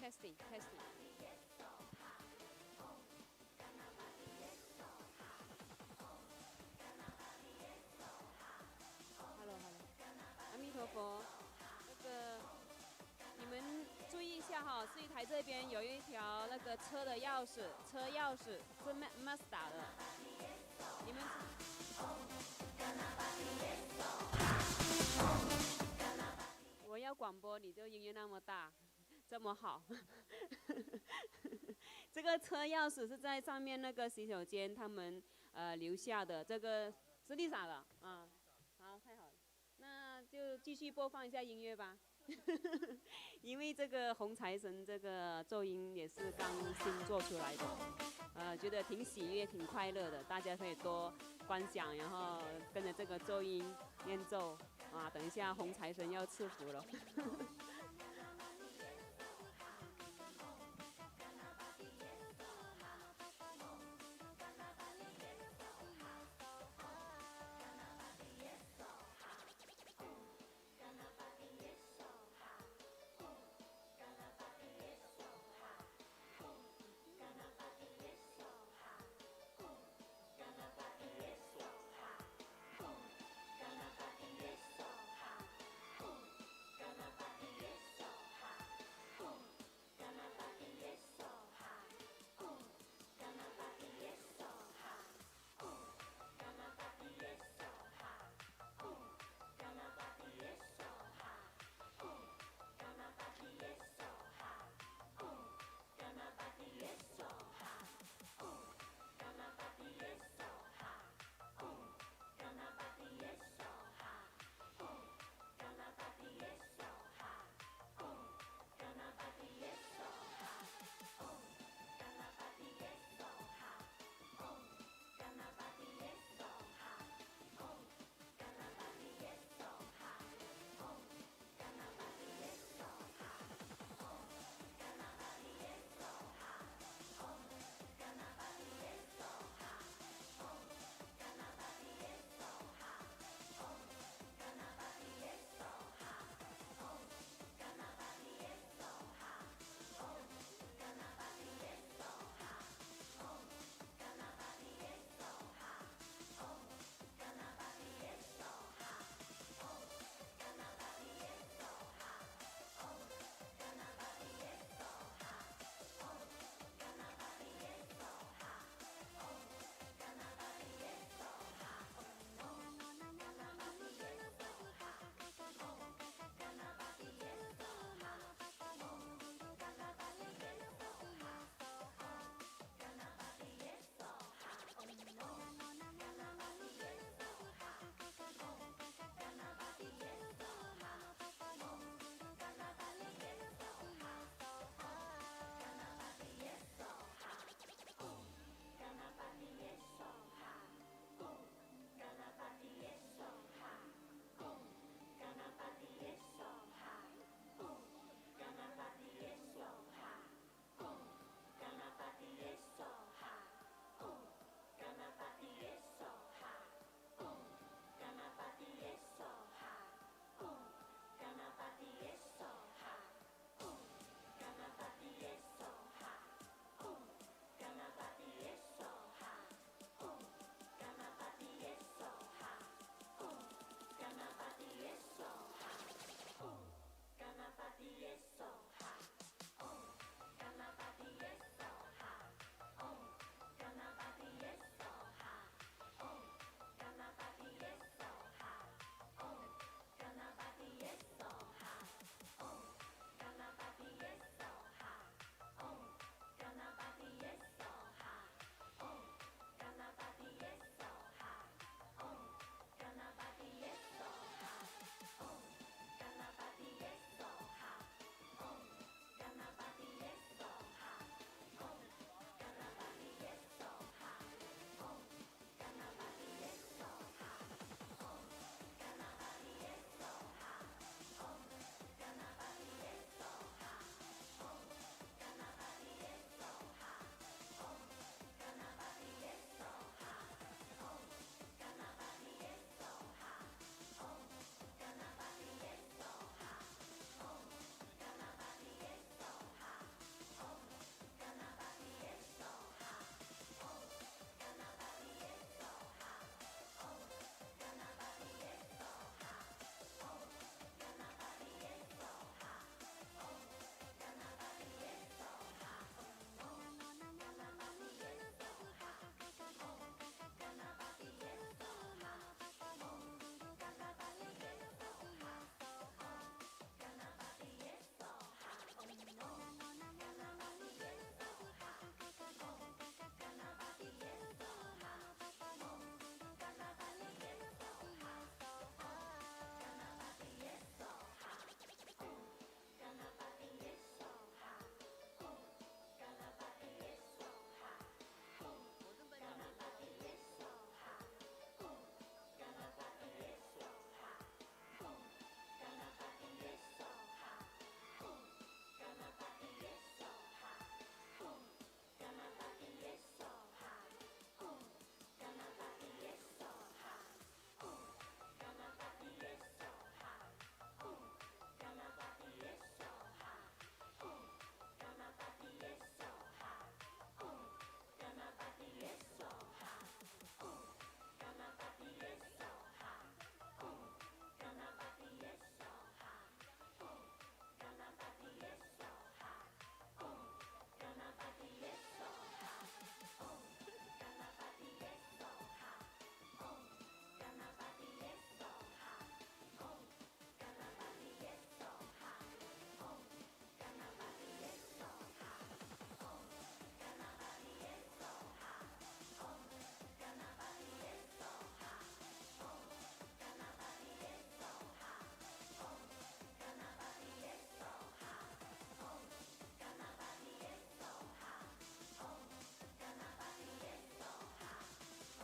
testing testing。Hello Hello，阿弥陀佛。那个你们注意一下哈，司仪台这边有一条那个车的钥匙，车钥匙是 Mazda 的，你们。我要广播，你就音乐那么大，这么好。这个车钥匙是在上面那个洗手间他们留下的，这个是丽莎的啊。好，太好了，那就继续播放一下音乐吧。因为这个红财神这个咒音也是刚新做出来的，觉得挺喜悦、挺快乐的，大家可以多观想，然后跟着这个咒音念咒啊。等一下红财神要赐福了。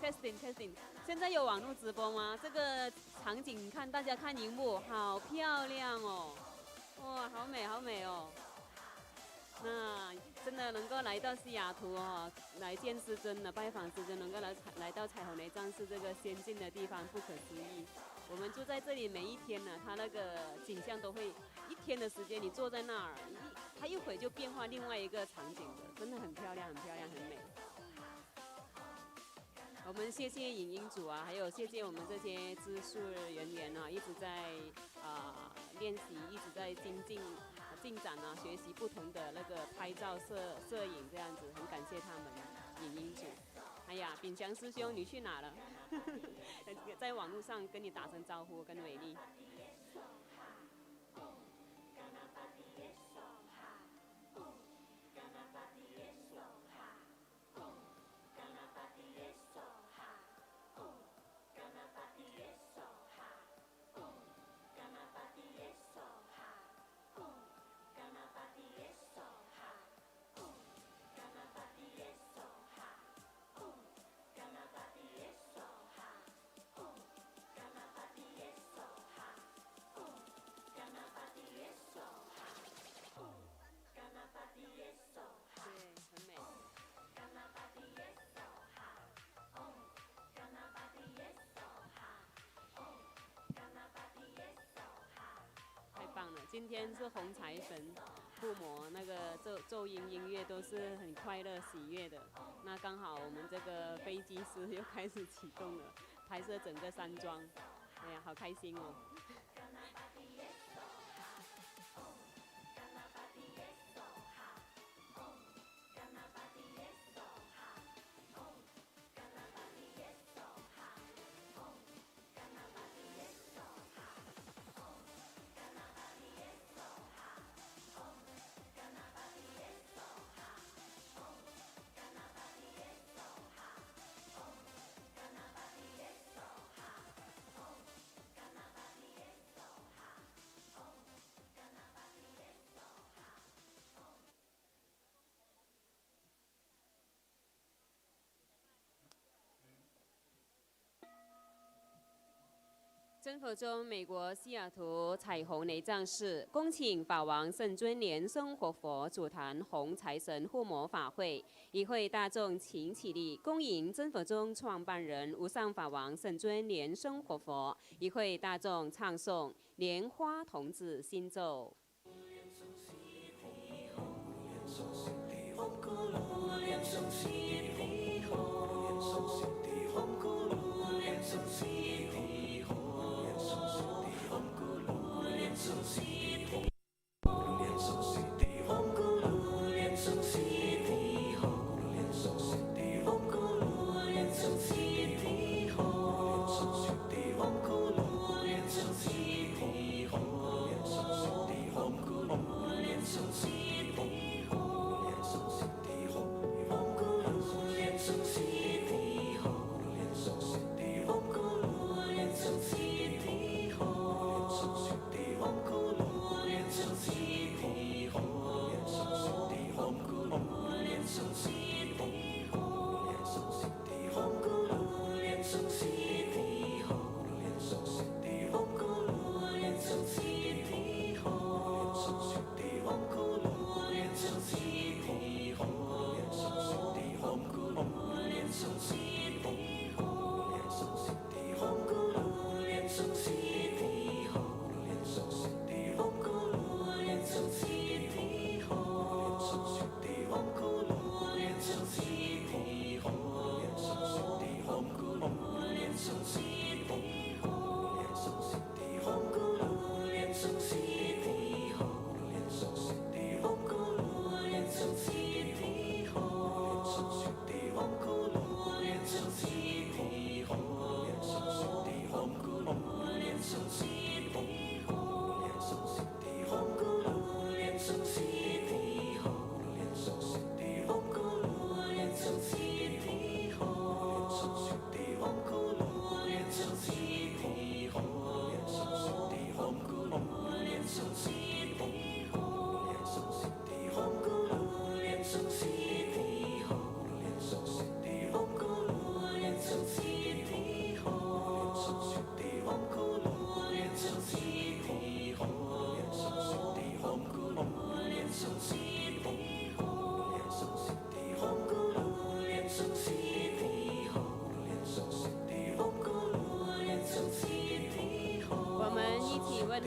testing，现在有网络直播吗？这个场景看大家看荧幕，好漂亮哦，哇，好美好美哦。那真的能够来到西雅图哦，来见师尊的拜访师尊，能够来到彩虹雷藏寺这个仙境的地方，不可思议。我们住在这里每一天呢，它那个景象都会一天的时间，你坐在那儿，它一会就变化另外一个场景的，真的很漂亮，很漂亮，很美。我们谢谢影音组啊，还有谢谢我们这些知识人员啊，一直在练习，一直在进展啊，学习不同的那个拍照摄影这样子，很感谢他们影音组。哎呀，秉祥师兄你去哪了？在网络上跟你打声招呼，跟伟丽。今天是红财神附魔，那个咒音音乐都是很快乐喜悦的。那刚好我们这个飞机师又开始启动了，拍摄整个山庄，哎呀，好开心哦！真佛宗美国西雅图彩虹雷藏寺恭请法王圣尊莲生活佛主坛红财神护摩法会，一会大众请起立，恭迎真佛宗创办人无上法王圣尊莲生活佛，一会大众唱诵莲花童子心咒。Om Guru Liên Sung Si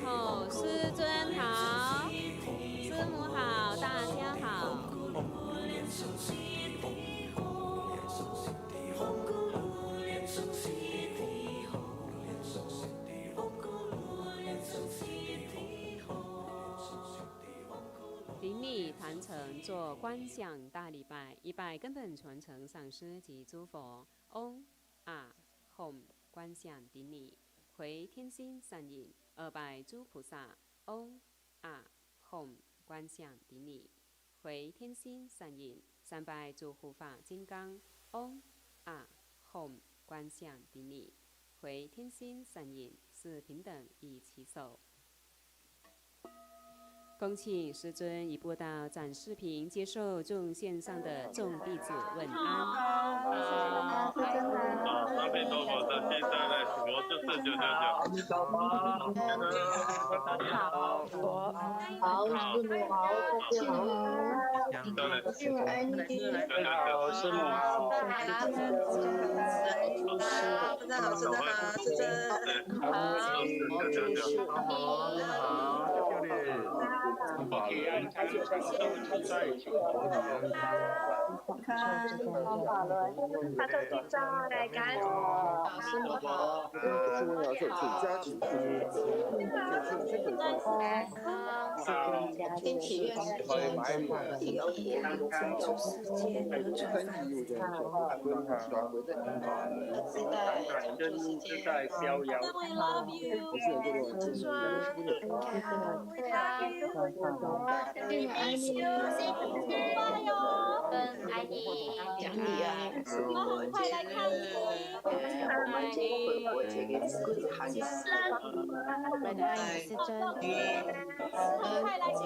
后师尊好，师母好，大家好。顶礼坛城做观想大礼拜，一拜根本传承上师及诸佛。嗡啊吽观想顶礼，回天心善引。二拜诸菩萨。嗡啊吽观想顶礼，回天心善引。三拜诸护法金刚。嗡啊吽观想顶礼，回天心善引。四平等一起手。恭请师尊移步到展示屏，接受众线上的众弟子问安。阿弥陀佛的现在呢，我就是999。好，师母好，师母好，师母安妮，好，师母好，祝师好，师好，师天体月世界有主世界流传自带主世界逍遥。讲理啊，快来看你，师尊，快来看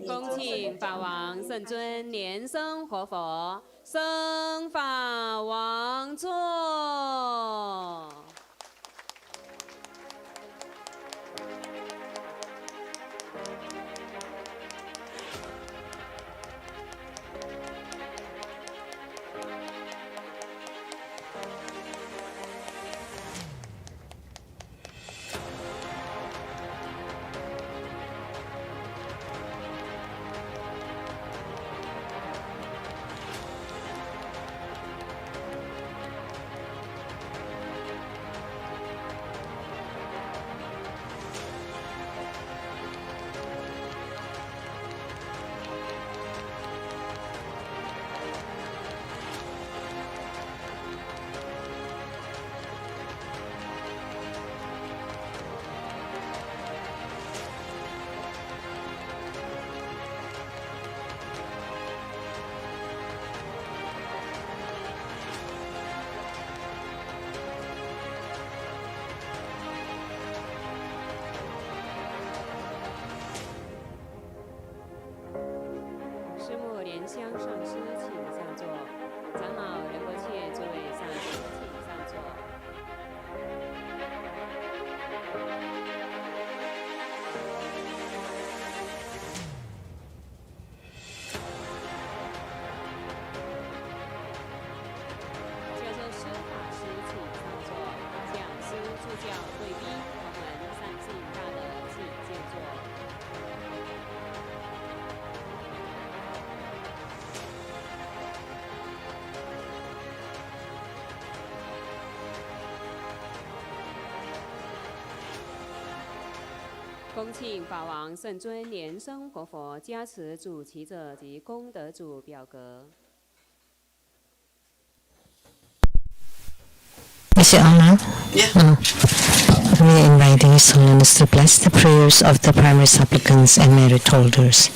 恭请法王圣尊莲生活佛升法王座。师母莲香上师，请上座。长老仁波切诸位上师，请上座。教授师法师，请上座。讲师助教贵宾，我们善信大德，请见座。恭请法王圣尊莲生活佛加持主持者及功德主表格。Is it on now? Yeah. We are inviting His Holiness to bless the prayers of the primary supplicants and merit holders.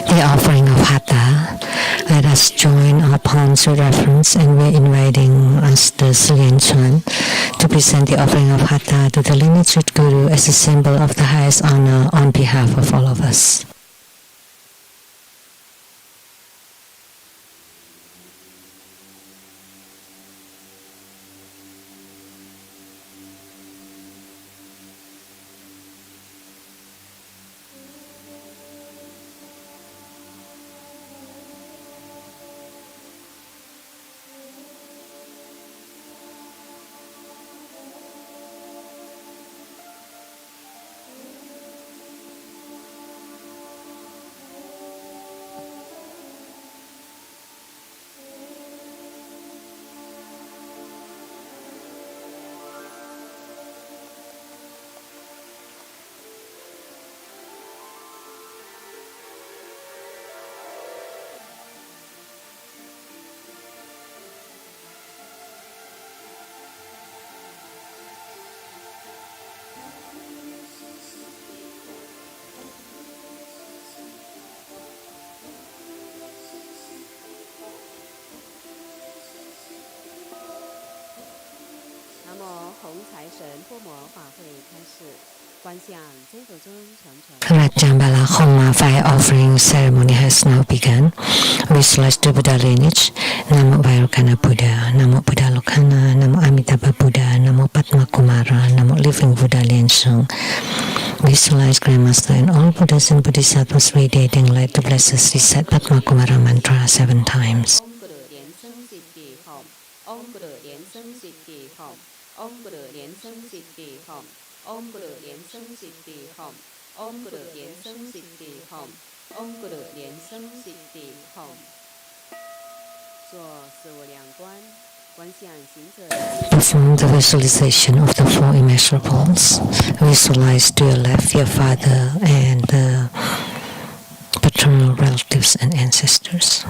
The offering of Hatha. Let us join our palms with reverence, and we are inviting Master Slian Chuan to present the offering of Hatha to the lineage Guru as a symbol of the highest honor on behalf of all of us. Rajambala Homa fire offering ceremony has now begun. Visualize the Buddha lineage. Namo Vairocana Buddha, Namo Buddha Lokana, Namo Amitabha Buddha, Namo Padma Kumara, Namo Living Buddha Liensung. Visualize Grandmaster and all Buddhas and Bodhisattvas radiating light to bless us. Recite Padma Kumara mantra 7 times. Perform the visualization of the 4 immeasurables. Visualize to your left your father and the paternal relatives and ancestors.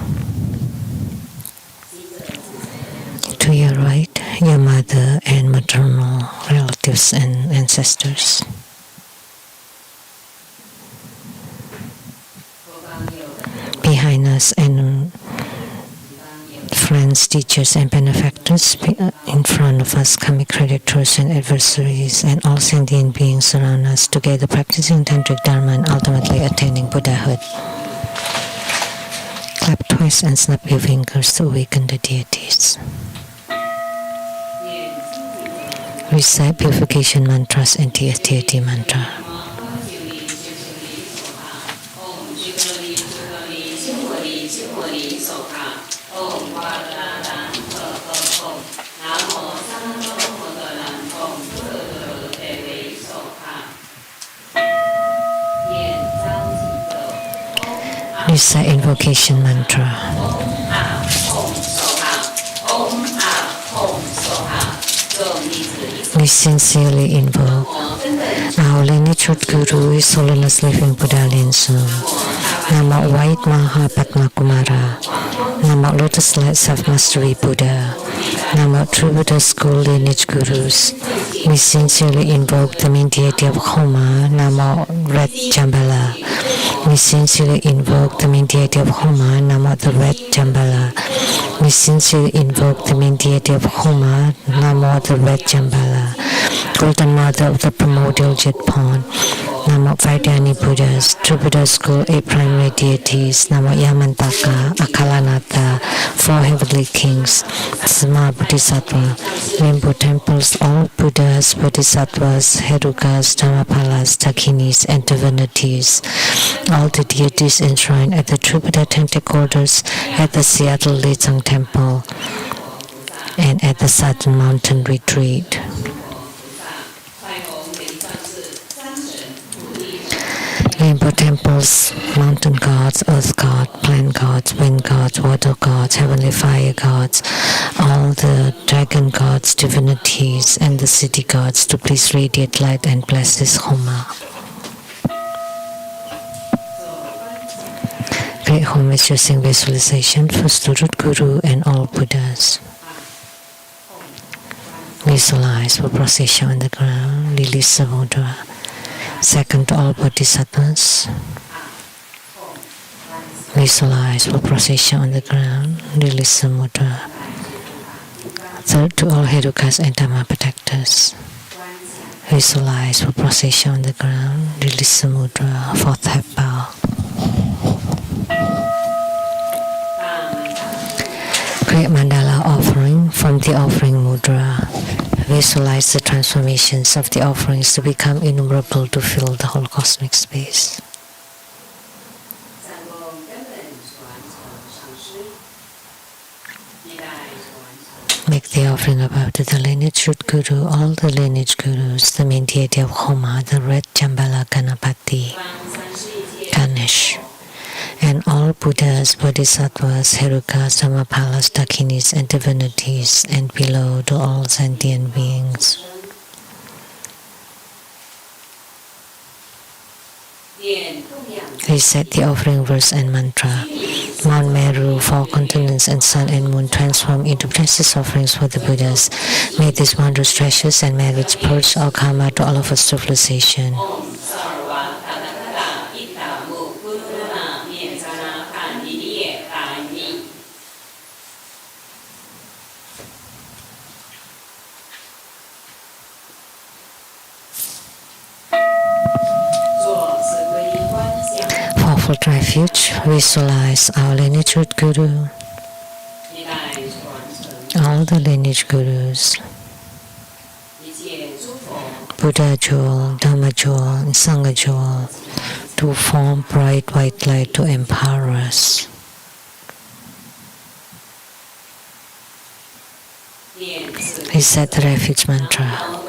To your right, your mother and maternal relatives and ancestors. Behind us and friends, teachers and benefactors. In front of us, karmic creditors and adversaries, and all sentient beings surround us, together practicing tantric dharma and ultimately attaining Buddhahood. Clap twice and snap your fingers to awaken the deities. Recite purification mantras and deity mantra. Recite invocation mantra. We sincerely invoke our lineage Guru, His Holiness Living Buddha Liensung. Namo White Maha Padma Kumara. Namo Lotus Light Self-Mastery Buddha. Namo True Buddha School Lineage Gurus. We sincerely invoke the main deity of Homa, Namo Red Jambala. We sincerely invoke the main deity of Homa, Namo the Red Jambala. We sincerely invoke the main deity of Homa, Namo the Red Jambala. Golden Mother of the Primordial Jet Pond. Namo Vaidyani Buddhas, True Buddha School, 8 primary deities, Namo Yamantaka, Akalanatha, 4 heavenly kings, Sama Bodhisattva, Rainbow temples, all Buddhas, Bodhisattvas, Herukas, Dhammapalas, Dakinis, and divinities. all the deities enshrined at the True Buddha Tantric Quarters, at the Seattle Lechang Temple, and at the Saturn Mountain Retreat. Rainbow temples, mountain gods, earth god, plant gods, wind gods, water gods, heavenly fire gods, all the dragon gods, divinities, and the city gods to please radiate light and bless this Homa. Great home is using visualization first to root Guru and all Buddhas. Visualize for procession on the ground, release the mudra. Second to all bodhisattvas. Visualize for procession on the ground, release the mudra. Third to all Herukas and Dhamma protectors. Visualize for procession on the ground, release the mudra. Fourth half bow. Create mandala offering from the offering mudra. Visualize the transformations of the offerings to become innumerable to fill the whole cosmic space. Make the offering above to the lineage root guru, all the lineage gurus, the main deity of Homa, the red Jambala Ganapati, Ganesh, and all Buddhas, Bodhisattvas, Herukas, Dhammapalas, Dakinis, and divinities, and below to all sentient beings. Recite the offering verse and mantra. Mount Meru, four continents, and sun and moon transform into precious offerings for the Buddhas. May these wondrous treasures and merits purge all karma to all of us civilization. Fourfold refuge, visualize our lineage root guru, all the lineage gurus, Buddha jewel, Dhamma jewel, and Sangha jewel, to form bright white light to empower us. Reset the refuge mantra.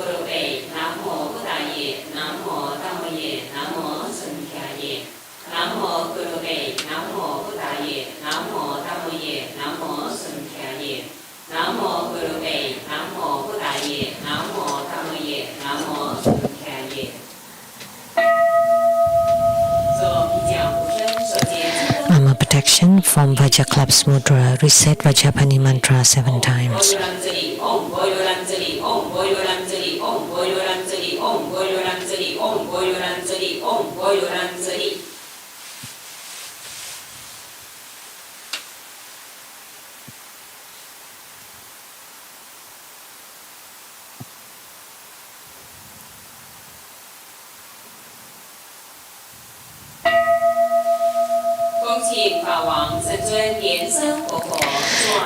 Protection from Vajraklap's mudra. Reset Vajrapani mantra 7 times.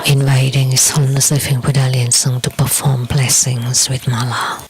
Inviting His Holiness Living Buddha Lian to perform blessings with mala.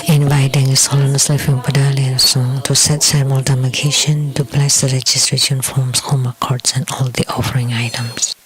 Inviting His Holiness Living Buddha Lian Song to set simultaneation to bless the registration forms, home cards, and all the offering items.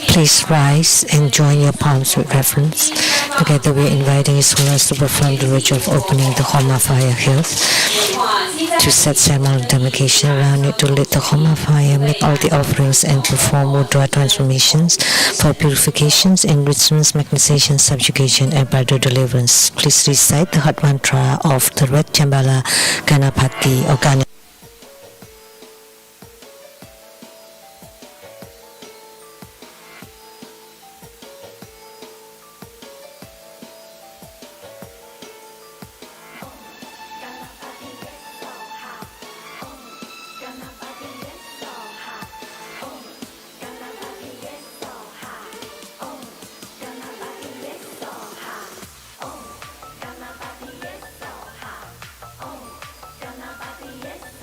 Please rise and join your palms with reverence. Together we are inviting His Holiness to perform the ritual of opening the Homa fire here. To set simultaneation around it, to lit the Homa fire, make all the offerings and perform mudra transformations for purifications, enrichments, magnetization, subjugation and bridal deliverance. Please recite the heart mantra of the red Chambala Ganapati or Ganapati. Yes.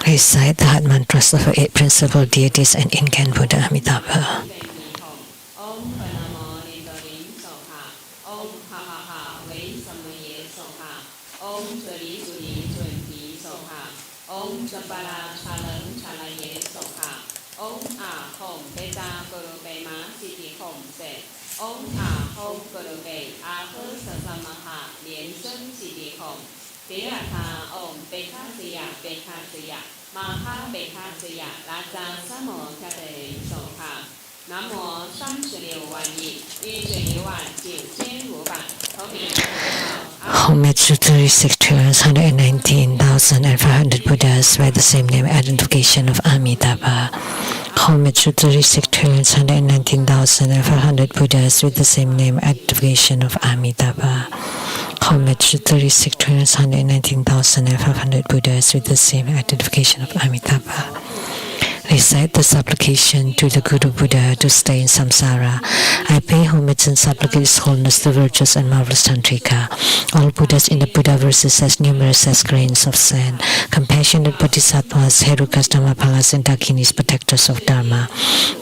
Recite the heart mantras of our 8 principal deities and incarnate Buddha Amitabha. Homage to 36 trillion 119,500 Buddhas by the same name identification of Amitabha. Homage to 36 trillion 119,500 Buddhas with the same name identification of Amitabha. Homage to 36 trillion 119,500 Buddhas with the same identification of Amitabha. Recite the supplication to the Guru Buddha to stay in samsara. I pay homage and supplicate His Holiness, the virtuous and marvelous Tantrika. All Buddhas in the Buddha verses as numerous as grains of sand. Compassionate Bodhisattvas, Herukas, Dhammapalas, and Dakinis, protectors of Dharma.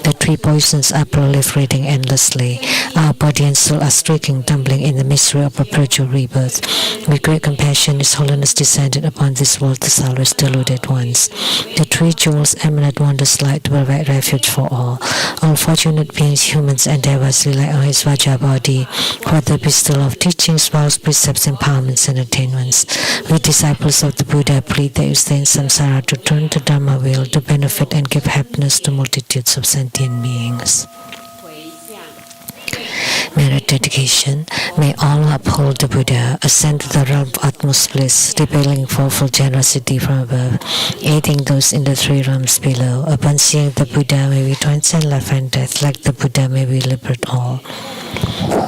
The 3 poisons are proliferating endlessly. Our body and soul are streaking, tumbling in the misery of perpetual rebirth. With great compassion, His Holiness descended upon this world to salvage deluded ones. The 3 jewels emanate wondrous light to provide refuge for all. All fortunate beings, humans and devas rely on His Vajra body for the bestowal of teachings, vows, precepts, empowerments, and attainments. We disciples of the Buddha plead that you stay in samsara to turn the Dharma wheel to benefit and give happiness to multitudes of sentient beings. Merit dedication. May all uphold the Buddha, ascend to the realm of utmost bliss, repelling fourfold generosity from above, aiding those in the 3 realms below. Upon seeing the Buddha, may we transcend life and death. Like the Buddha, may we liberate all.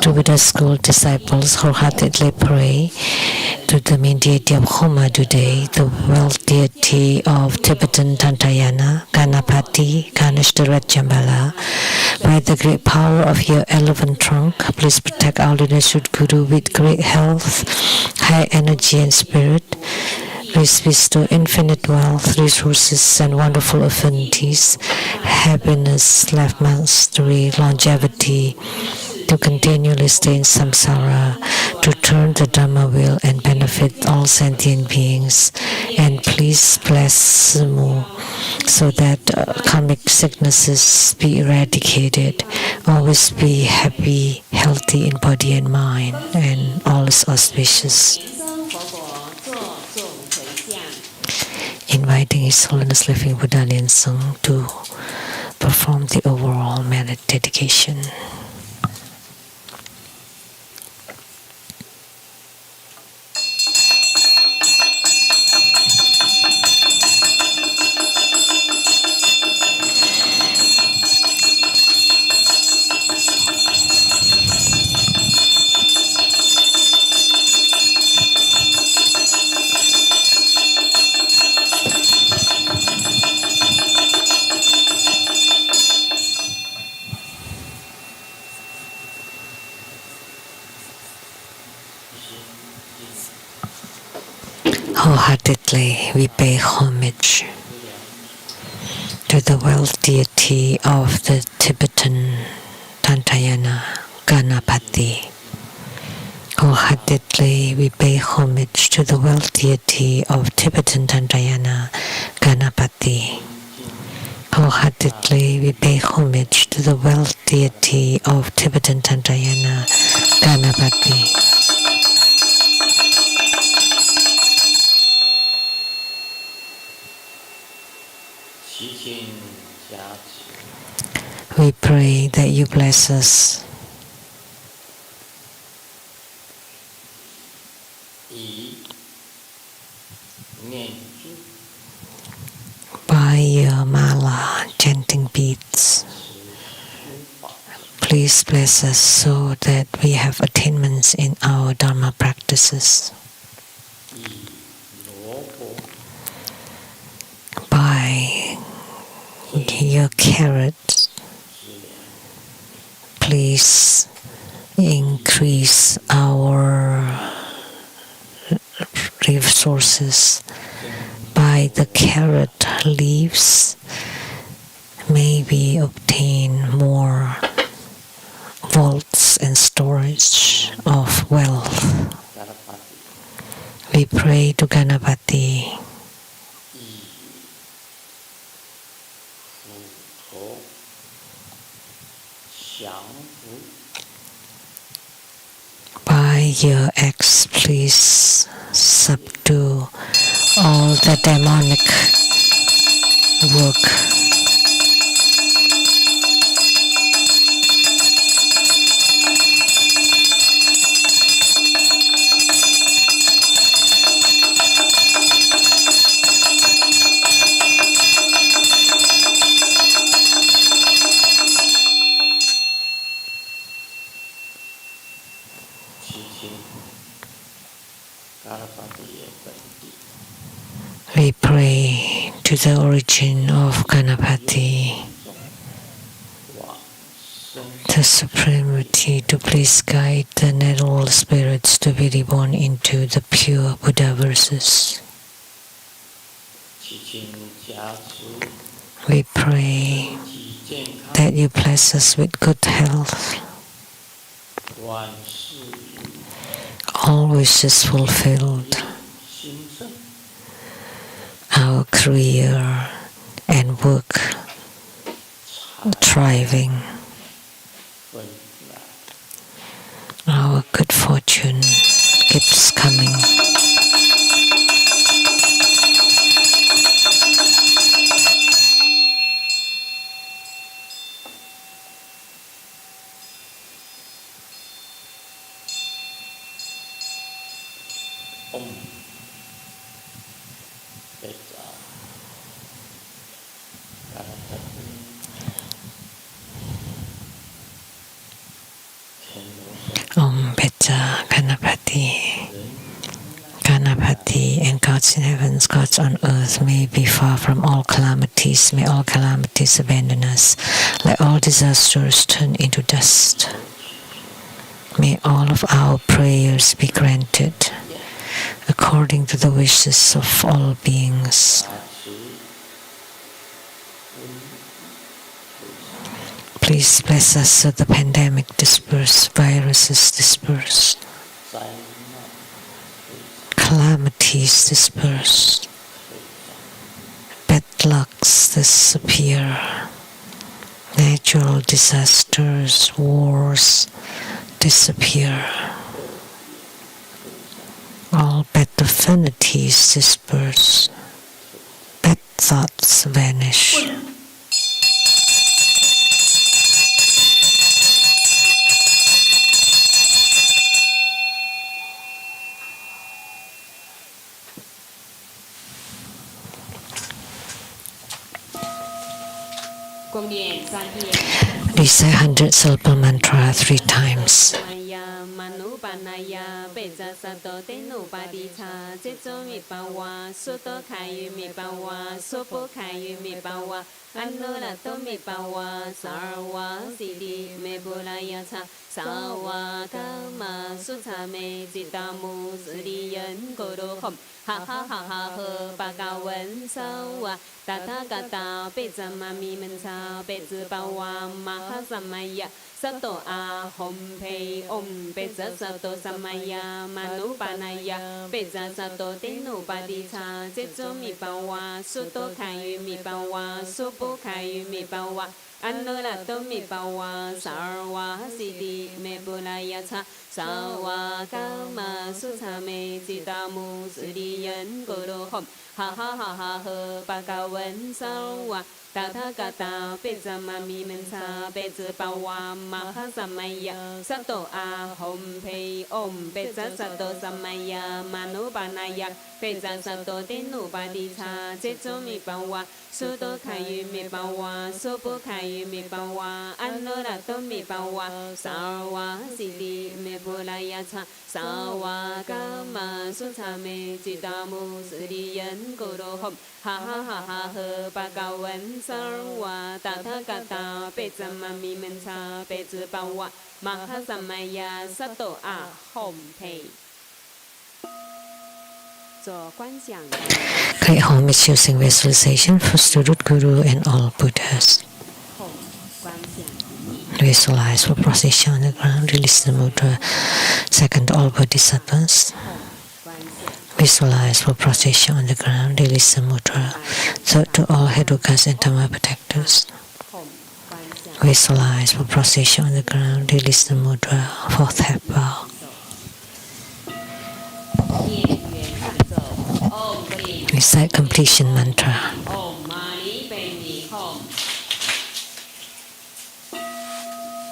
To Buddha's school disciples, wholeheartedly pray to the main deity of Homa today, the wealth deity of Tibetan Tantayana, Ganapati, Ganeshtarat Jambala. By the great power of your 11th trunk, please protect our leadership Guru with great health, high energy and spirit. Please bestow infinite wealth, resources, and wonderful affinities, happiness, life mastery, longevity, to continually stay in samsara, to turn the Dharma wheel and benefit all sentient beings. And please bless Sumu so that karmic sicknesses be eradicated. Always be happy, healthy in body and mind, and all is auspicious. Inviting His Holiness Living Buddha Lien Sung to perform the overall merit dedication. Wholeheartedly we pay homage to the wealth deity of the Tibetan Tantayana, Ganapati. Wholeheartedly we pay homage to the wealth deity of Tibetan Tantayana, Ganapati. Wholeheartedly we pay homage to the wealth deity of Tibetan Tantayana, Ganapati. We pray that you bless us by your mala chanting beads. Please bless us so that we have attainments in our Dharma practices. By your carrot, please increase our resources by the carrot leaves, maybe obtain more vaults and storage of wealth. We pray to Ganapati. By your acts, please subdue all the demonic work. We pray to the origin of Ganapati, the supremacy, to please guide the nettle spirits to be reborn into the pure Buddha verses. We pray that you bless us with good health, all wishes fulfilled, our career and work thriving, our good fortune keeps coming. Om Pecha Ganapati. Ganapati and gods in heavens, gods on earth, may be far from all calamities. May all calamities abandon us. Let all disasters turn into dust. May all of our prayers be granted according to the wishes of all beings. Please bless us so the pandemic disperse, viruses disperse, calamities disperse, bad lucks disappear, natural disasters, wars disappear, all bad affinities disperse, bad thoughts vanish. Recite 100 syllable mantra 3 times. Ha ha ha ha hơ ba cao vấn sâu ta tha ca ta bê za ma mi men sa bê zi ba wa ma ha samaya sato a hom pei om bê za sato samaya manu panaya bê za sato tenu pa di cha zê zo mi ba wa su to khai yu mi ba wa su bu khai yu mi ba wa Anulato mi pawa sarwa siddhi me bulaya cha sawa kama sutame sitamu suriyan guru hom ha ha ha ha ha bhagavan sarwa tathagata pezamami mensa pezza pawa maha samaya sato a hom pei om pezza sato samaya manu panaya pezza sato tenu padicha zetsu mi pawa sudo kayu mi pawa sopo kayu mi pawa anurato mi pawa sarwa siddhi me bulaya cha sawa kama sutame sitamu suriyan guru hom ha ha ha ha ha bhagavan sarva tathagata pezamami mensa pezza pawa maha samaya sato a hom pei Great homage using visualization first to Root Guru and all Buddhas. Visualize for procession on the ground, release the mudra. Second, all Bodhisattvas. Visualize for procession on the ground, release the mudra. Third, to all Hedukas and Dhamma protectors. Visualize for procession on the ground, release the mudra. Fourth, head bow. Recite completion mantra.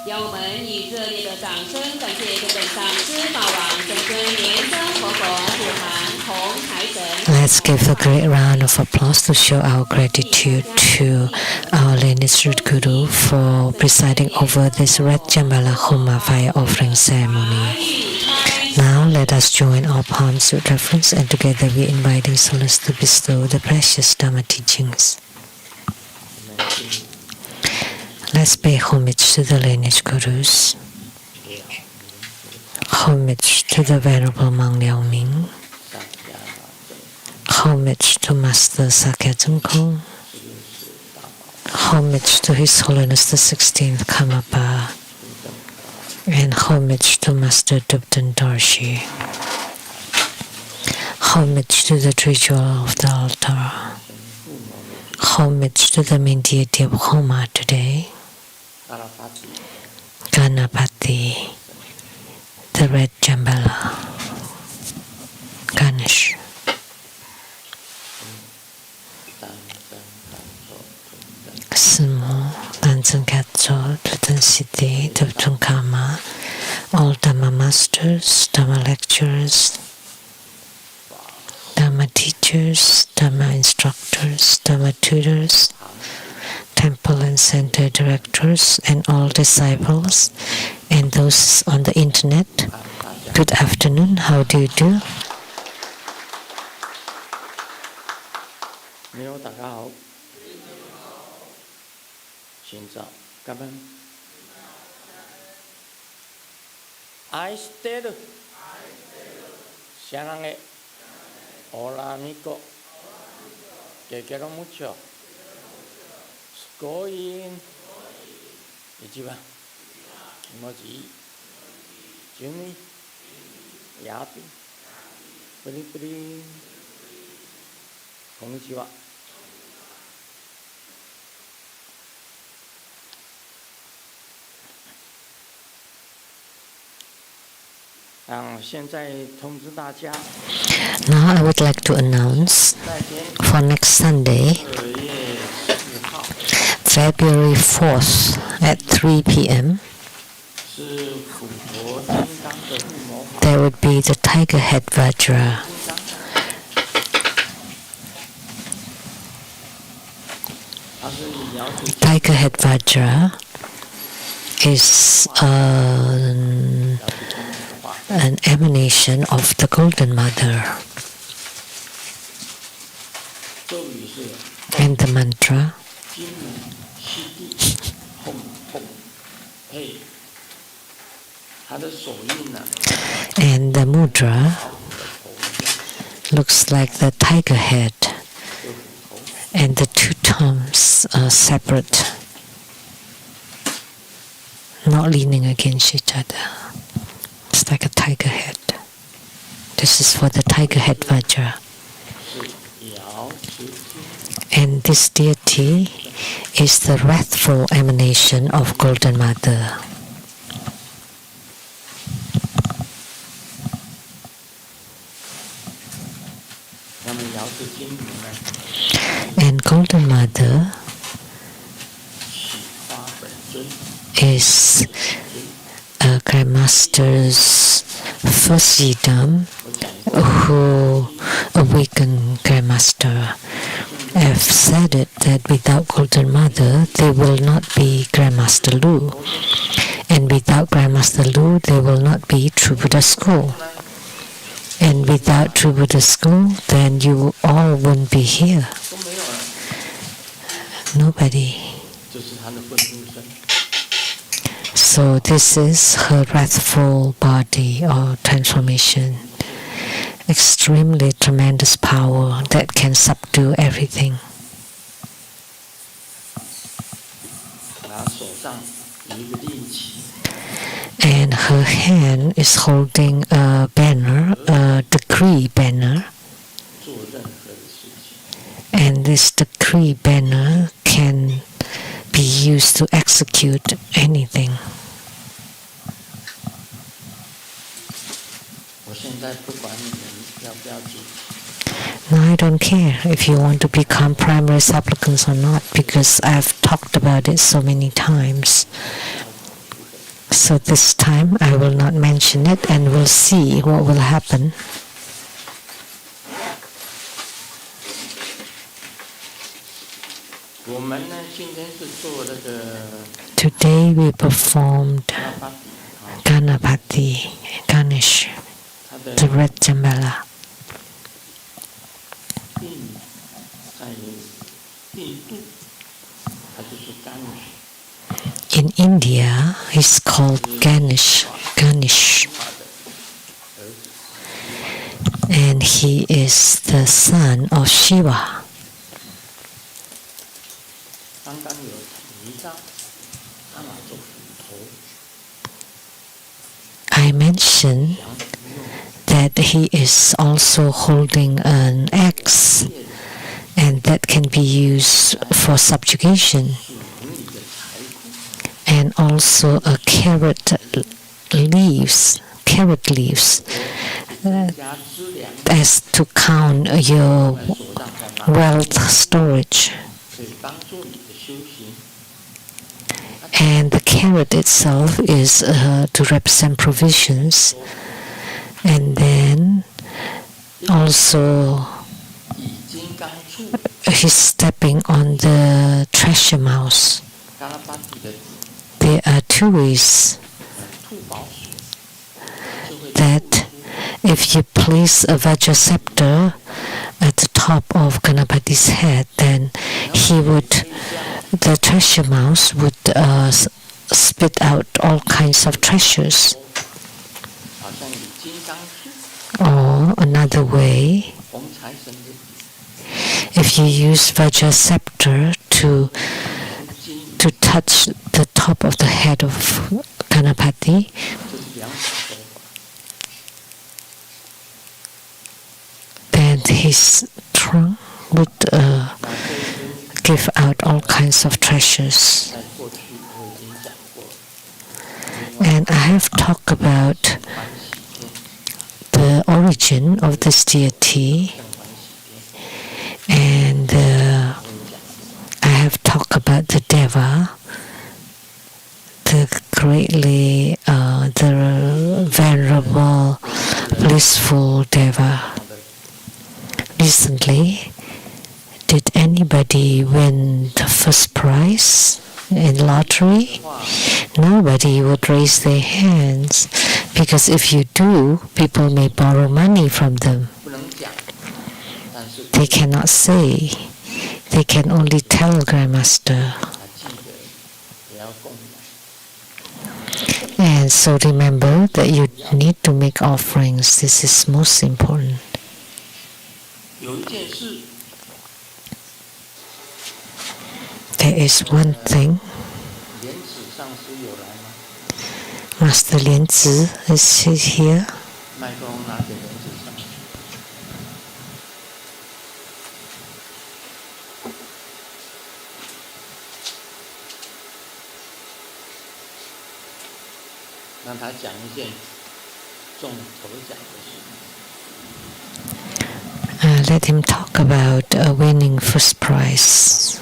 让我们以热烈的掌声感谢这本上师法王圣尊莲生活佛护航红财神。 Let's give a great round of applause to show our gratitude to our lineage root guru for presiding over this red Jambala Homa fire offering ceremony. Now let us join our palms with reverence and together we inviting souls to bestow the precious Dhamma teachings. Let's pay homage to the lineage gurus. Homage to the Venerable Mang Liao Ming. Homage to Master Sakya Tsongkhong. Homage to His Holiness the 16th Karmapa. And homage to Master Dubdan Dorshi. Homage to the tree jewel of the altar. Homage to the main deity of Homa today. Ganapati, the red Jambala, Ganesh. Sumo, Danzan Katso, Tutan Siddhi, Tuptun Kama, all Dhamma masters, Dhamma lecturers, Dhamma teachers, Dhamma instructors, Dhamma tutors, temple and center directors, and all disciples, and those on the internet. Good afternoon, how do you do? I stayed Shanange Hola amico Te quiero mucho Going Ichiban Kimoji Juni Yapi Puri Puri Konnichiwa. Now I would like to announce for next Sunday, February 4th at 3 p.m. there would be the Tiger Head Vajra. Tiger Head Vajra is an emanation of the Golden Mother. And the mantra and the mudra looks like the tiger head, and the two thumbs are separate, not leaning against each other. It's like a tiger head. This is for the Tiger Head Vajra. And this deity is the wrathful emanation of Golden Mother. And Golden Mother is a Grandmaster's first yidam who awakened Grandmaster. I've said it that without Golden Mother, there will not be Grandmaster Lu. And without Grandmaster Lu, there will not be True Buddha School. And without True Buddha School, then you all wouldn't be here. Nobody. So this is her wrathful body or transformation. extremely tremendous power that can subdue everything. 她手上有一个令旗。 And her hand is holding a banner, a decree banner. 做任何的事情。 And this decree banner can be used to execute anything. 我现在不管你们要不要进。 Now I don't care if you want to become primary supplicants or not, because I've talked about it so many times. So this time I will not mention it, and we'll see what will happen. 我们呢，今天是做那个。 Today we performed Ganapati, Ganesh, the red Jambala. 在印度，它就是 Ganesh。 In India, he's called Ganesh, and he is the son of Shiva. 刚刚有提到，他拿着斧头。 I mentioned that he is also holding an axe, and that can be used for subjugation. And also a carrot leaves, as to count your wealth storage. And the carrot itself is to represent provisions. And then also he's stepping on the treasure mouse. There are two ways that if you place a Vajra scepter at the top of Ganapati's head, then the treasure mouse would spit out all kinds of treasures. Or another way, if you use Vajra scepter to touch the top of the head of Ganapati, then his trunk would give out all kinds of treasures. And I have talked about the origin of this deity, and I have talked about the Deva, the greatly, the venerable, blissful Deva. Recently, did anybody win the first prize in lottery? Nobody would raise their hands, because if you do, people may borrow money from them. They cannot say. They can only tell Grandmaster. And so remember that you need to make offerings. This is most important. There is one thing. Master Lianzi is here. Let him talk about winning first prize.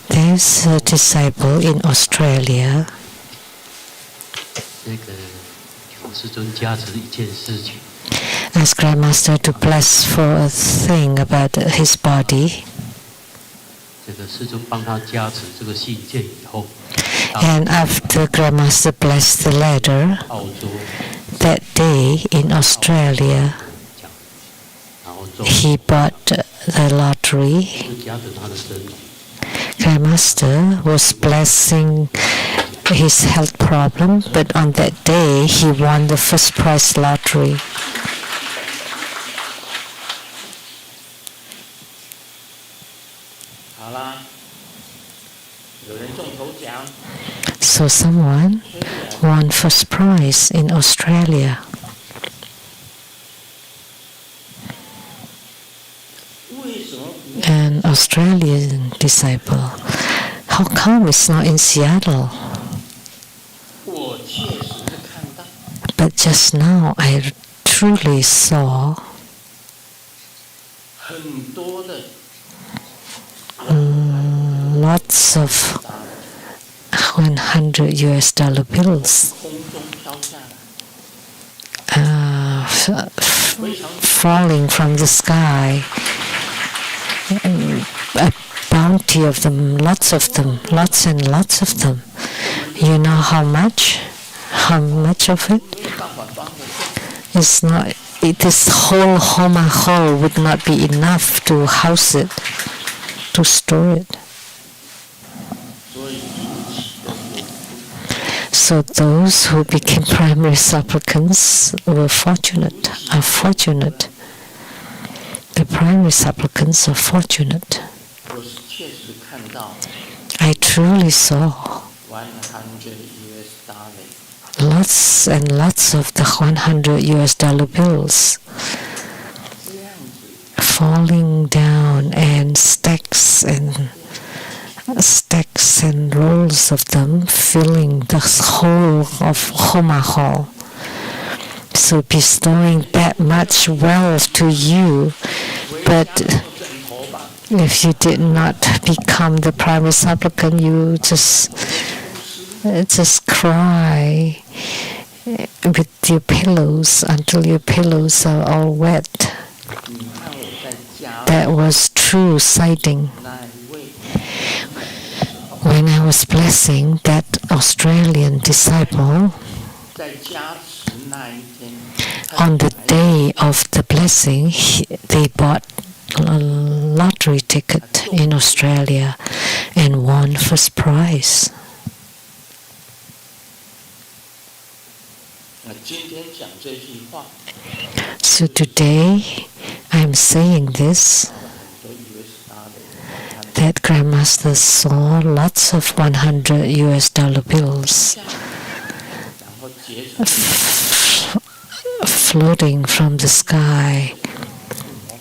There's a disciple in Australia. Asked Grandmaster to bless for a thing about his body. And after Grandmaster blessed the ladder, that day in Australia, he bought the lottery. Grandmaster was blessing his health problem, but on that day he won the first prize lottery. So someone won first prize in Australia. An Australian disciple. How come it's not in Seattle? But just now I truly saw lots of $100 bills falling from the sky. A bounty of them, lots and lots of them. You know how much? How much of it? It's not. This whole Homa hall would not be enough to house it, to store it. So those who became primary supplicants are fortunate. The primary supplicants are fortunate. I truly saw lots and lots of the $100 bills falling down, and stacks and rolls of them filling the whole of Homa Hall. So bestowing that much wealth to you, but if you did not become the primary supplicant, you just cry with your pillows until your pillows are all wet. That was true sighting. When I was blessing that Australian disciple, on the day of the blessing, they bought a lottery ticket in Australia and won first prize. So today I'm saying this, that Grandmaster saw lots of $100 bills floating from the sky,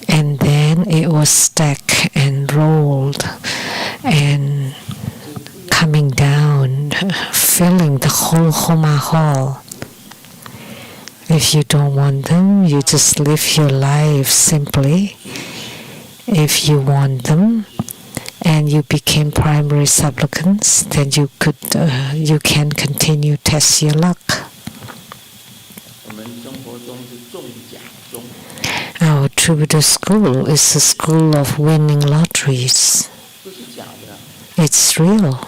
and then it was stacked and rolled and coming down, filling the whole Homa hall. If you don't want them, you just live your life simply. If you want them and you became primary supplicants, then you can continue test your luck. Our Troubadour school is a school of winning lotteries. It's real.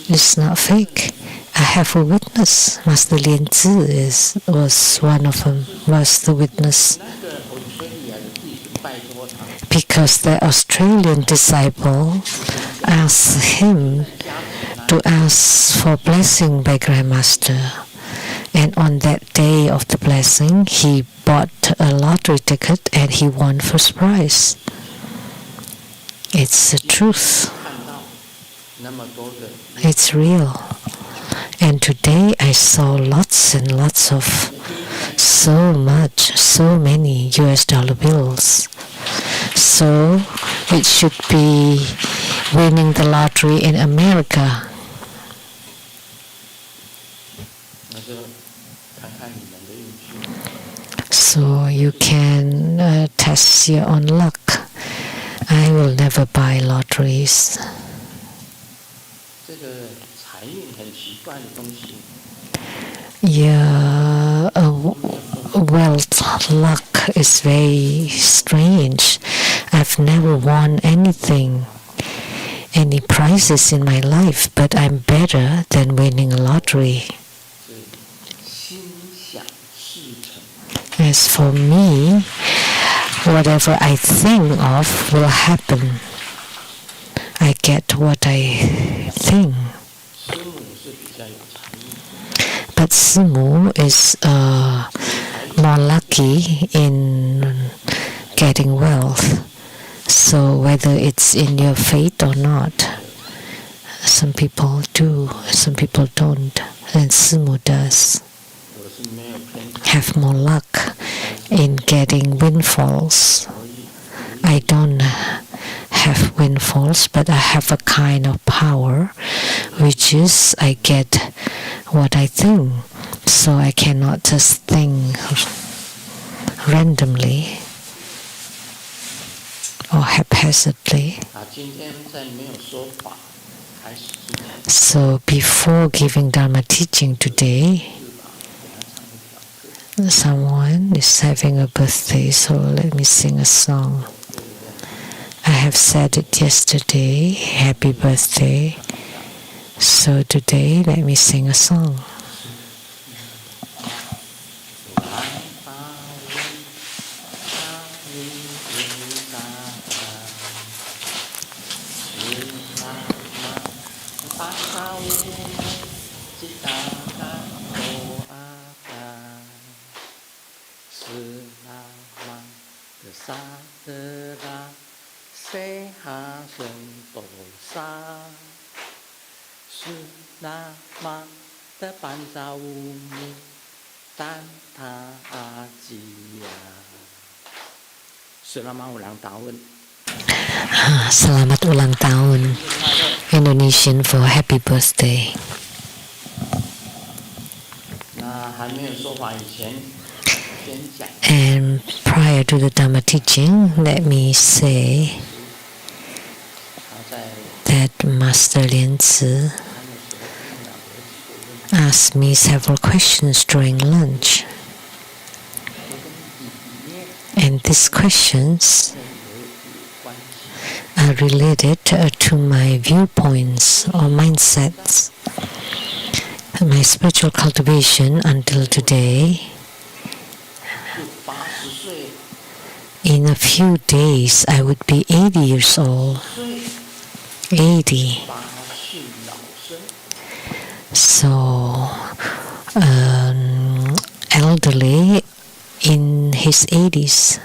It's not fake. I have a witness. Master Lien Zi was one of them, was the witness. Because the Australian disciple asked him to ask for blessing by Grandmaster. And on that day of the blessing, he bought a lottery ticket and he won first prize. It's the truth. It's real. And today I saw lots and lots of so many $100 bills. So it should be winning the lottery in America. So you can test your own luck. I will never buy lotteries. Yeah, wealth, luck is very strange. I've never won anything, any prizes in my life, but I'm better than winning a lottery. As for me, whatever I think of will happen. I get what I think. But Simu is more lucky in getting wealth. So whether it's in your fate or not, some people do, some people don't, and Simu does have more luck in getting windfalls. I don't have windfalls, but I have a kind of power, which is I get what I think. So I cannot just think randomly or haphazardly. So before giving Dharma teaching today, someone is having a birthday, so let me sing a song. I have said it yesterday, happy birthday. So today, let me sing a song. Selamat ulang tahun, Indonesian for happy birthday. And prior to the Dhamma teaching, let me say that Master Lien Tzu asked me several questions during lunch. And these questions are related to my viewpoints or mindsets. My spiritual cultivation until today, in a few days I would be 80 years old. 80. So, elderly in his 80s.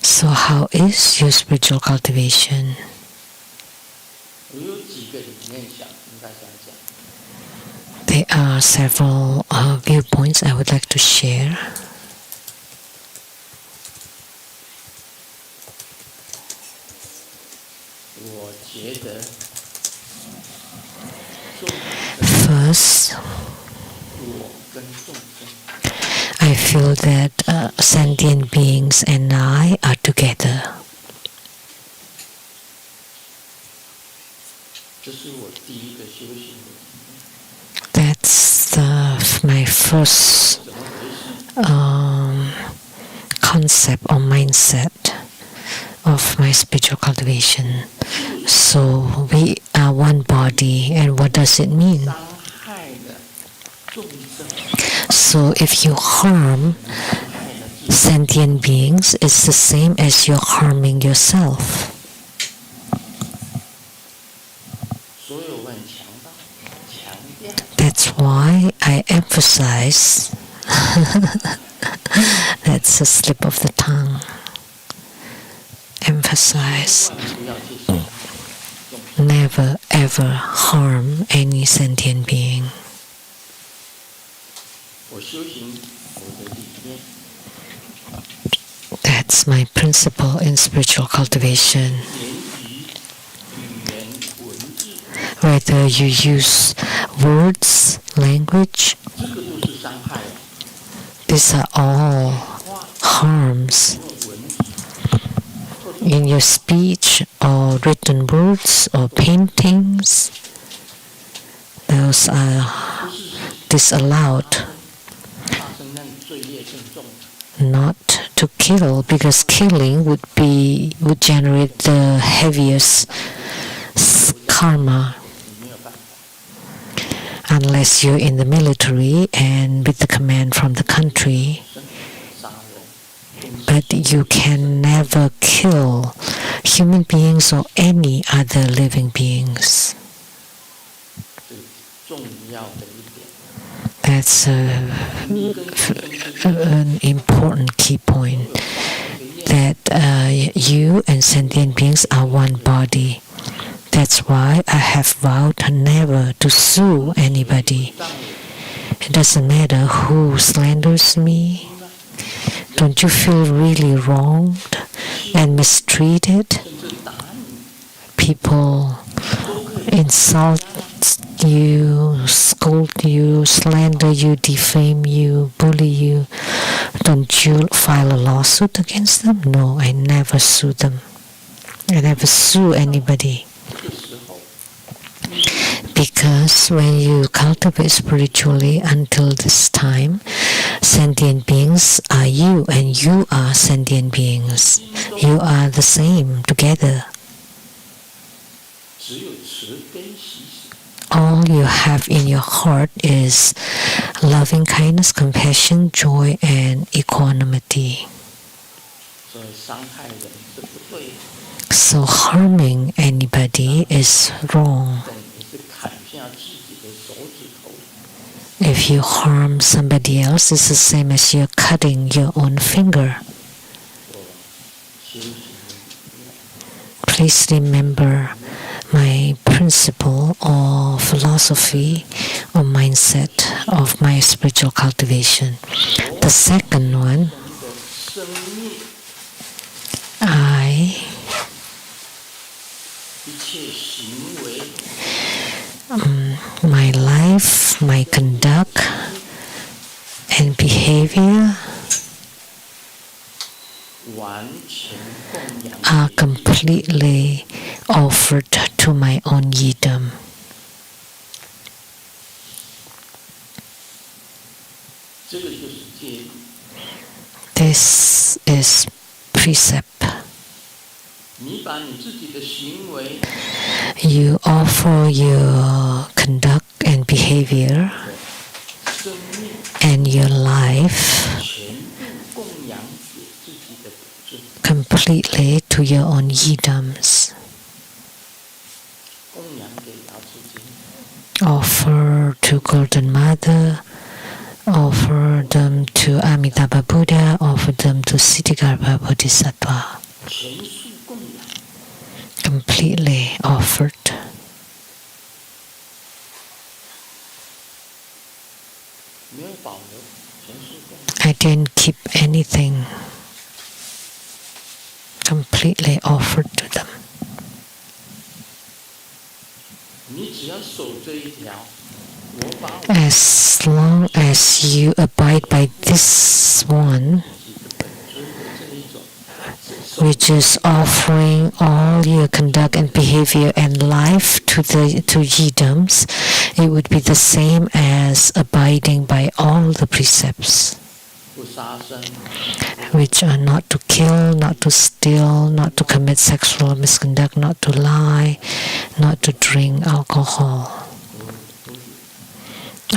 So how is your spiritual cultivation? There are several viewpoints I would like to share. First, I feel that sentient beings and I are together. That's my first concept or mindset of my spiritual cultivation. So we are one body, and what does it mean? So if you harm sentient beings, it's the same as you're harming yourself. That's why I emphasize, that's a slip of the tongue, emphasize, never ever harm any sentient being. That's my principle in spiritual cultivation. Whether you use words, language, these are all harms in your speech or written words or paintings. Those are disallowed. Not to kill, because killing would generate the heaviest karma. Unless you're in the military and with the command from the country. But you can never kill human beings or any other living beings. That's an important key point, that you and sentient beings are one body. That's why I have vowed never to sue anybody. It doesn't matter who slanders me. Don't you feel really wronged and mistreated? People insult you, scold you, slander you, defame you, bully you. Don't you file a lawsuit against them? No, I never sue them. I never sue anybody. Because when you cultivate spiritually until this time, sentient beings are you and you are sentient beings. You are the same together. All you have in your heart is loving kindness, compassion, joy, and equanimity. So harming anybody is wrong. If you harm somebody else, it's the same as you're cutting your own finger. Please remember my principle or philosophy or mindset of my spiritual cultivation. The second one, my life, my conduct and behavior are completely offered to my own yidam. This is precept. You offer your conduct and behavior and your life completely to your own yidams. Offer to Golden Mother, offer them to Amitabha Buddha, offer them to Siddhigarbha Bodhisattva. Completely offered. I didn't keep anything. Completely offered to them. As long as you abide by this one, which is offering all your conduct and behavior and life to yidams, it would be the same as abiding by all the precepts, which are not to kill, not to steal, not to commit sexual misconduct, not to lie, not to drink alcohol,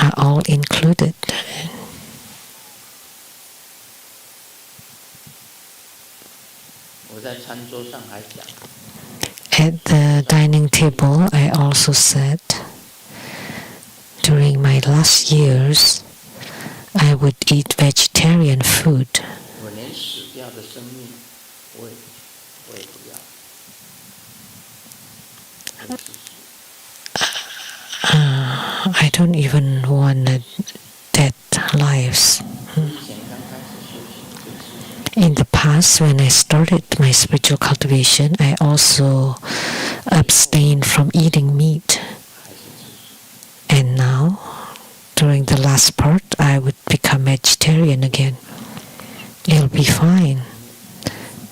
are all included. At the dining table, I also said, during my last years, I would eat vegetarian food. I don't even want dead lives. In the past, when I started my spiritual cultivation, I also abstained from eating meat. And now, during the last part, I would become vegetarian again. It'll be fine.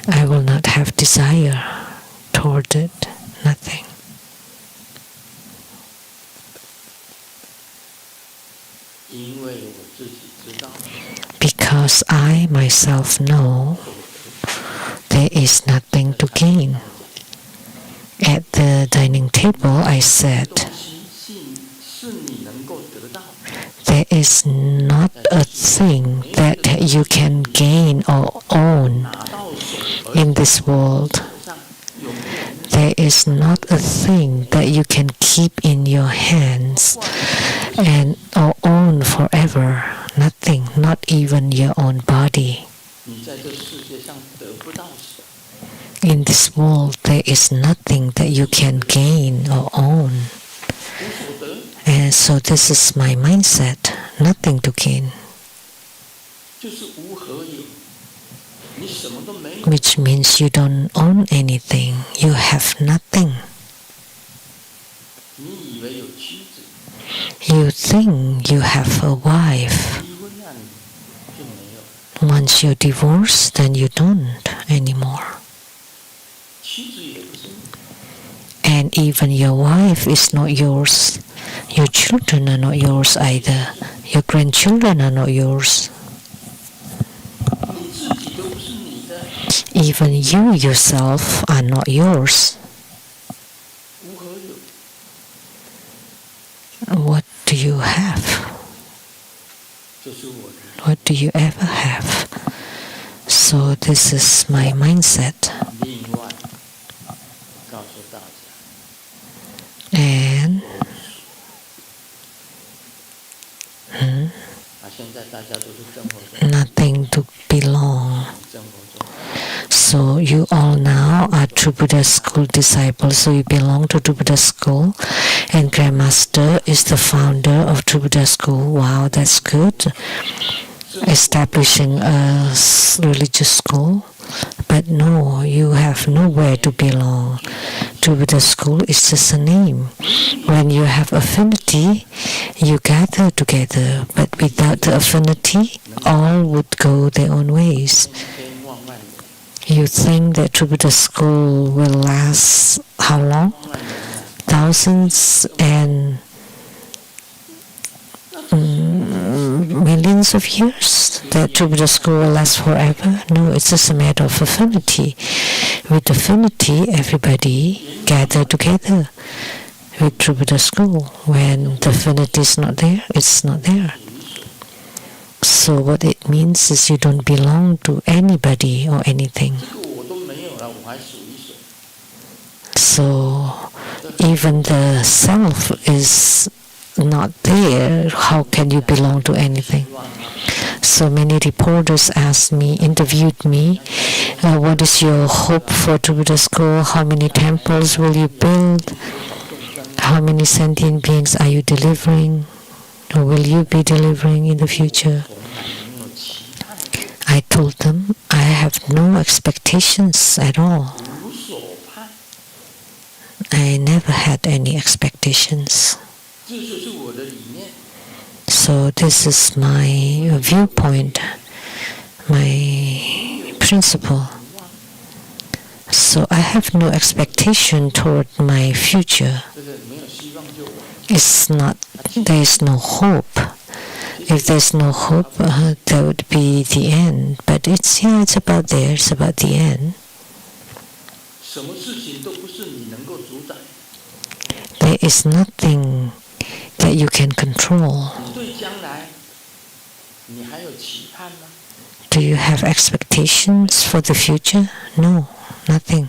I will not have desire toward it, nothing. Because I myself know there is nothing to gain. At the dining table, I said, there is not a thing that you can gain or own in this world There is not a thing that you can keep in your hands and or own forever. Nothing, not even your own body. In this world, there is nothing that you can gain or own. And so this is my mindset, nothing to gain. Which means you don't own anything, you have nothing. You think you have a wife. Once you're divorced, then you don't anymore. And even your wife is not yours. Your children are not yours either. Your grandchildren are not yours. Even you yourself are not yours. What do you have? What do you ever have? So this is my mindset. And nothing to belong. So you all now are True Buddha School disciples, so you belong to True Buddha School, and Grandmaster is the founder of True Buddha School. Wow, that's good. Establishing a religious school. But no, you have nowhere to belong. True Buddha School is just a name. When you have affinity, you gather together. But without the affinity, all would go their own ways. You think that True Buddha School will last how long? Thousands and millions of years? That True Buddha School will last forever? No, it's just a matter of affinity. With affinity, everybody gather together with True Buddha School. When the affinity is not there, it's not there. So what it means is you don't belong to anybody or anything. So even the self is not there. How can you belong to anything? So many reporters asked me, interviewed me, what is your hope for True Buddha School? How many temples will you build? How many sentient beings are you delivering? Or will you be delivering in the future? I told them I have no expectations at all. I never had any expectations. So this is my viewpoint, my principle. So I have no expectation toward my future. It's not, there is no hope. If there's no hope, that would be the end. But it's about there, it's about the end. There is nothing that you can control. Do you have expectations for the future? No, nothing.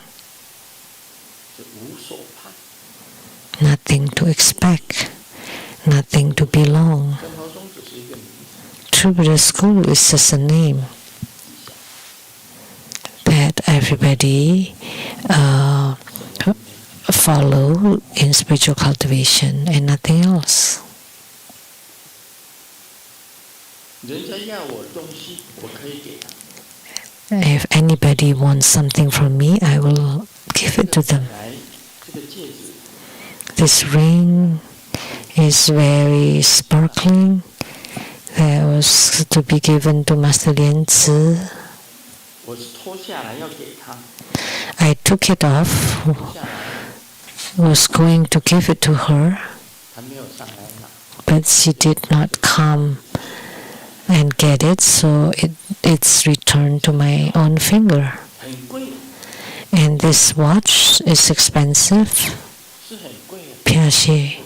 Nothing to expect, nothing to belong. True Buddha School is just a name that everybody follow in spiritual cultivation and nothing else. If anybody wants something from me, I will give it to them. This ring is very sparkling. That was to be given to Master Lien Tzu. I took it off, was going to give it to her, but she did not come and get it, so it's returned to my own finger. And this watch is expensive. Piaget.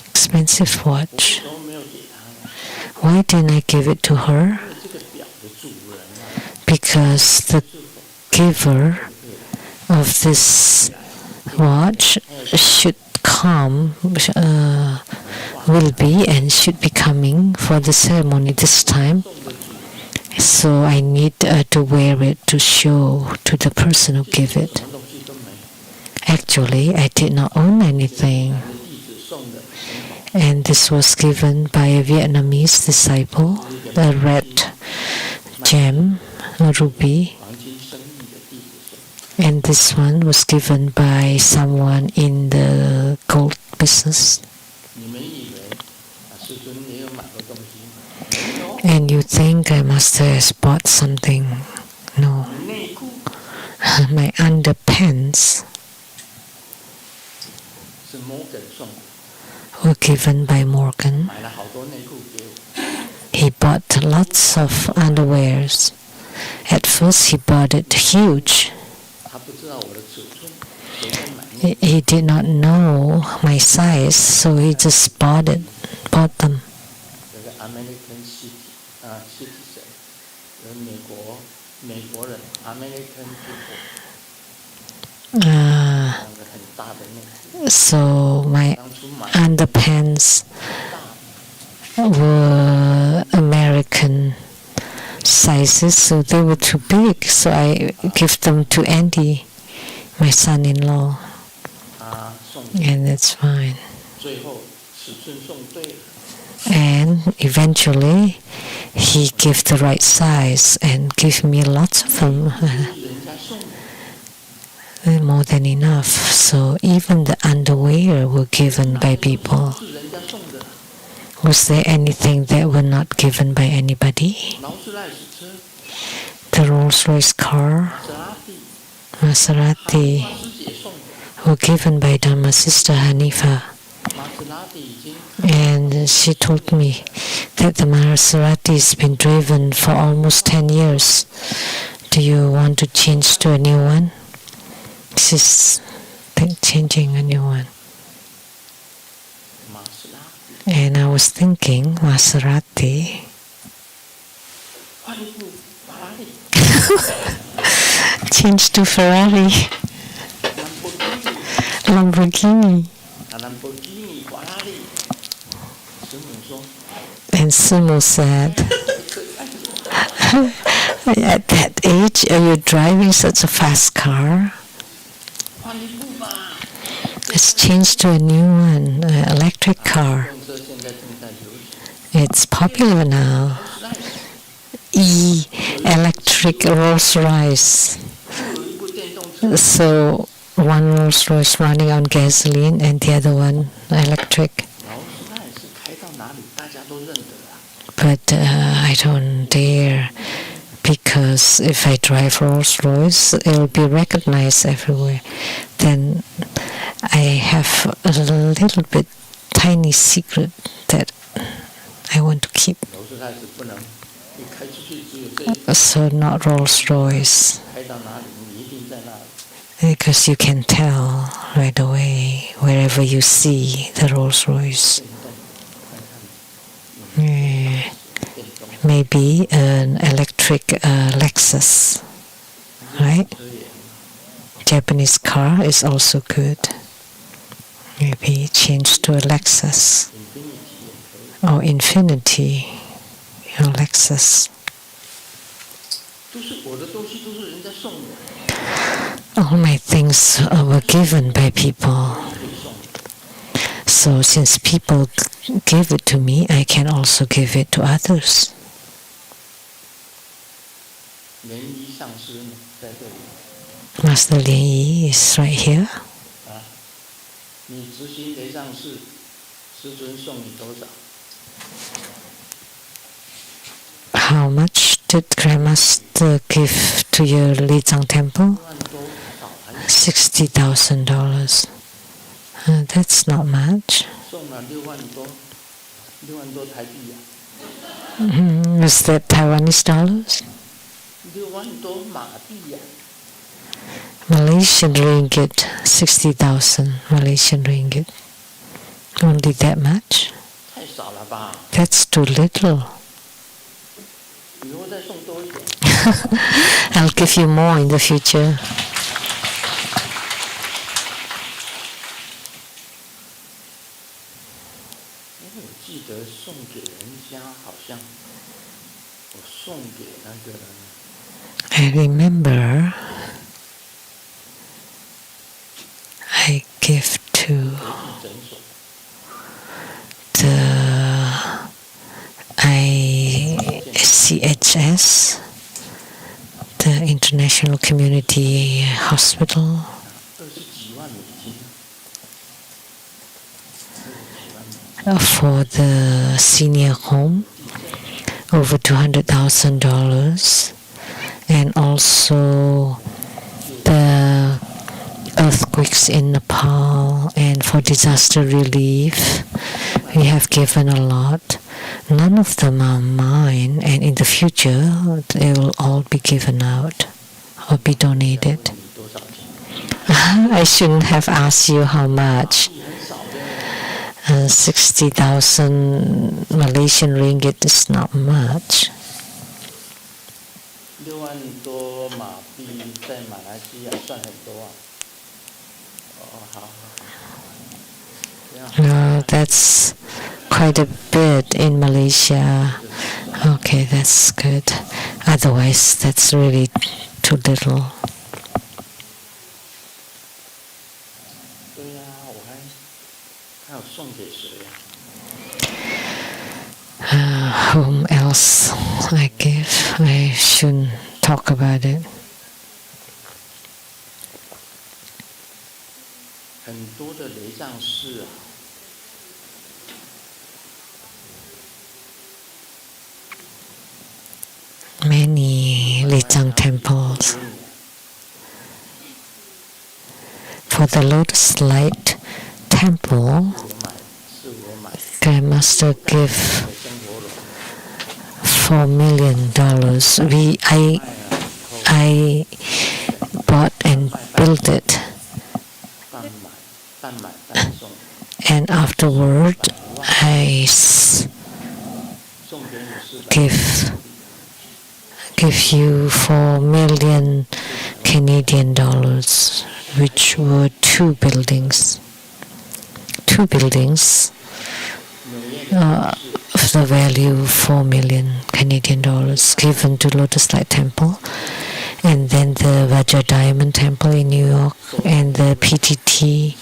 Expensive watch. Why didn't I give it to her? Because the giver of this watch should come, will be and should be coming for the ceremony this time. So I need to wear it to show to the person who gave it. Actually, I did not own anything. And this was given by a Vietnamese disciple, the red gem, a ruby. And this one was given by someone in the gold business. And you think Master has bought something? No. My underpants were given by Morgan. He bought lots of underwears. At first he bought it huge. He did not know my size, so he just bought them. So my underpants were American sizes, so they were too big, so I give them to Andy, my son-in-law, and that's fine. And eventually he gave the right size and gave me lots of them, more than enough. So even the underwear were given by people. Was there anything that were not given by anybody? The Rolls-Royce car, Maserati, were given by Dhamma Sister Hanifa. And she told me that the Maserati has been driven for almost 10 years. Do you want to change to a new one? She's changing a new one. And I was thinking, Maserati. Change to Ferrari. Lamborghini. And Sumo said, at that age, are you driving such a fast car? Let's change to a new one, an electric car. It's popular now. Electric Rolls-Royce. So one Rolls-Royce running on gasoline and the other one electric. But I don't dare, because if I drive Rolls-Royce, it will be recognized everywhere. Then I have a little bit tiny secret that I want to keep. So not Rolls-Royce, because you can tell right away wherever you see the Rolls-Royce. Maybe an electric Lexus, right? Japanese car is also good. Maybe change to a Lexus or Infinity, Lexus. All my things were given by people. So since people give it to me, I can also give it to others. Master Lian Yi is right here. How much did Grandmaster give to your Lizang temple? $60,000. That's not much. Is that Taiwanese dollars? Malaysian ringgit, 60,000 Malaysian ringgit. Only that much? That's too little. I'll give you more in the future. I remember I give to the ICHS, the International Community Hospital, for the senior home, over $200,000, and also the earthquakes in Nepal, and for disaster relief we have given a lot. None of them are mine, and in the future they will all be given out or be donated. I shouldn't have asked you how much. 60,000 Malaysian ringgit is not much. No, that's quite a bit in Malaysia. Okay, that's good. Otherwise, that's really too little. Whom else I give? I shouldn't talk about it. Many Lechang temples. For the Lotus Light Temple, Grandmaster gave $4 million. I bought and built it, and afterward I give you $4 million Canadian dollars, which were two buildings. Of the value $4 million Canadian dollars given to Lotus Light Temple, and then the Vajra Diamond Temple in New York, and the PTT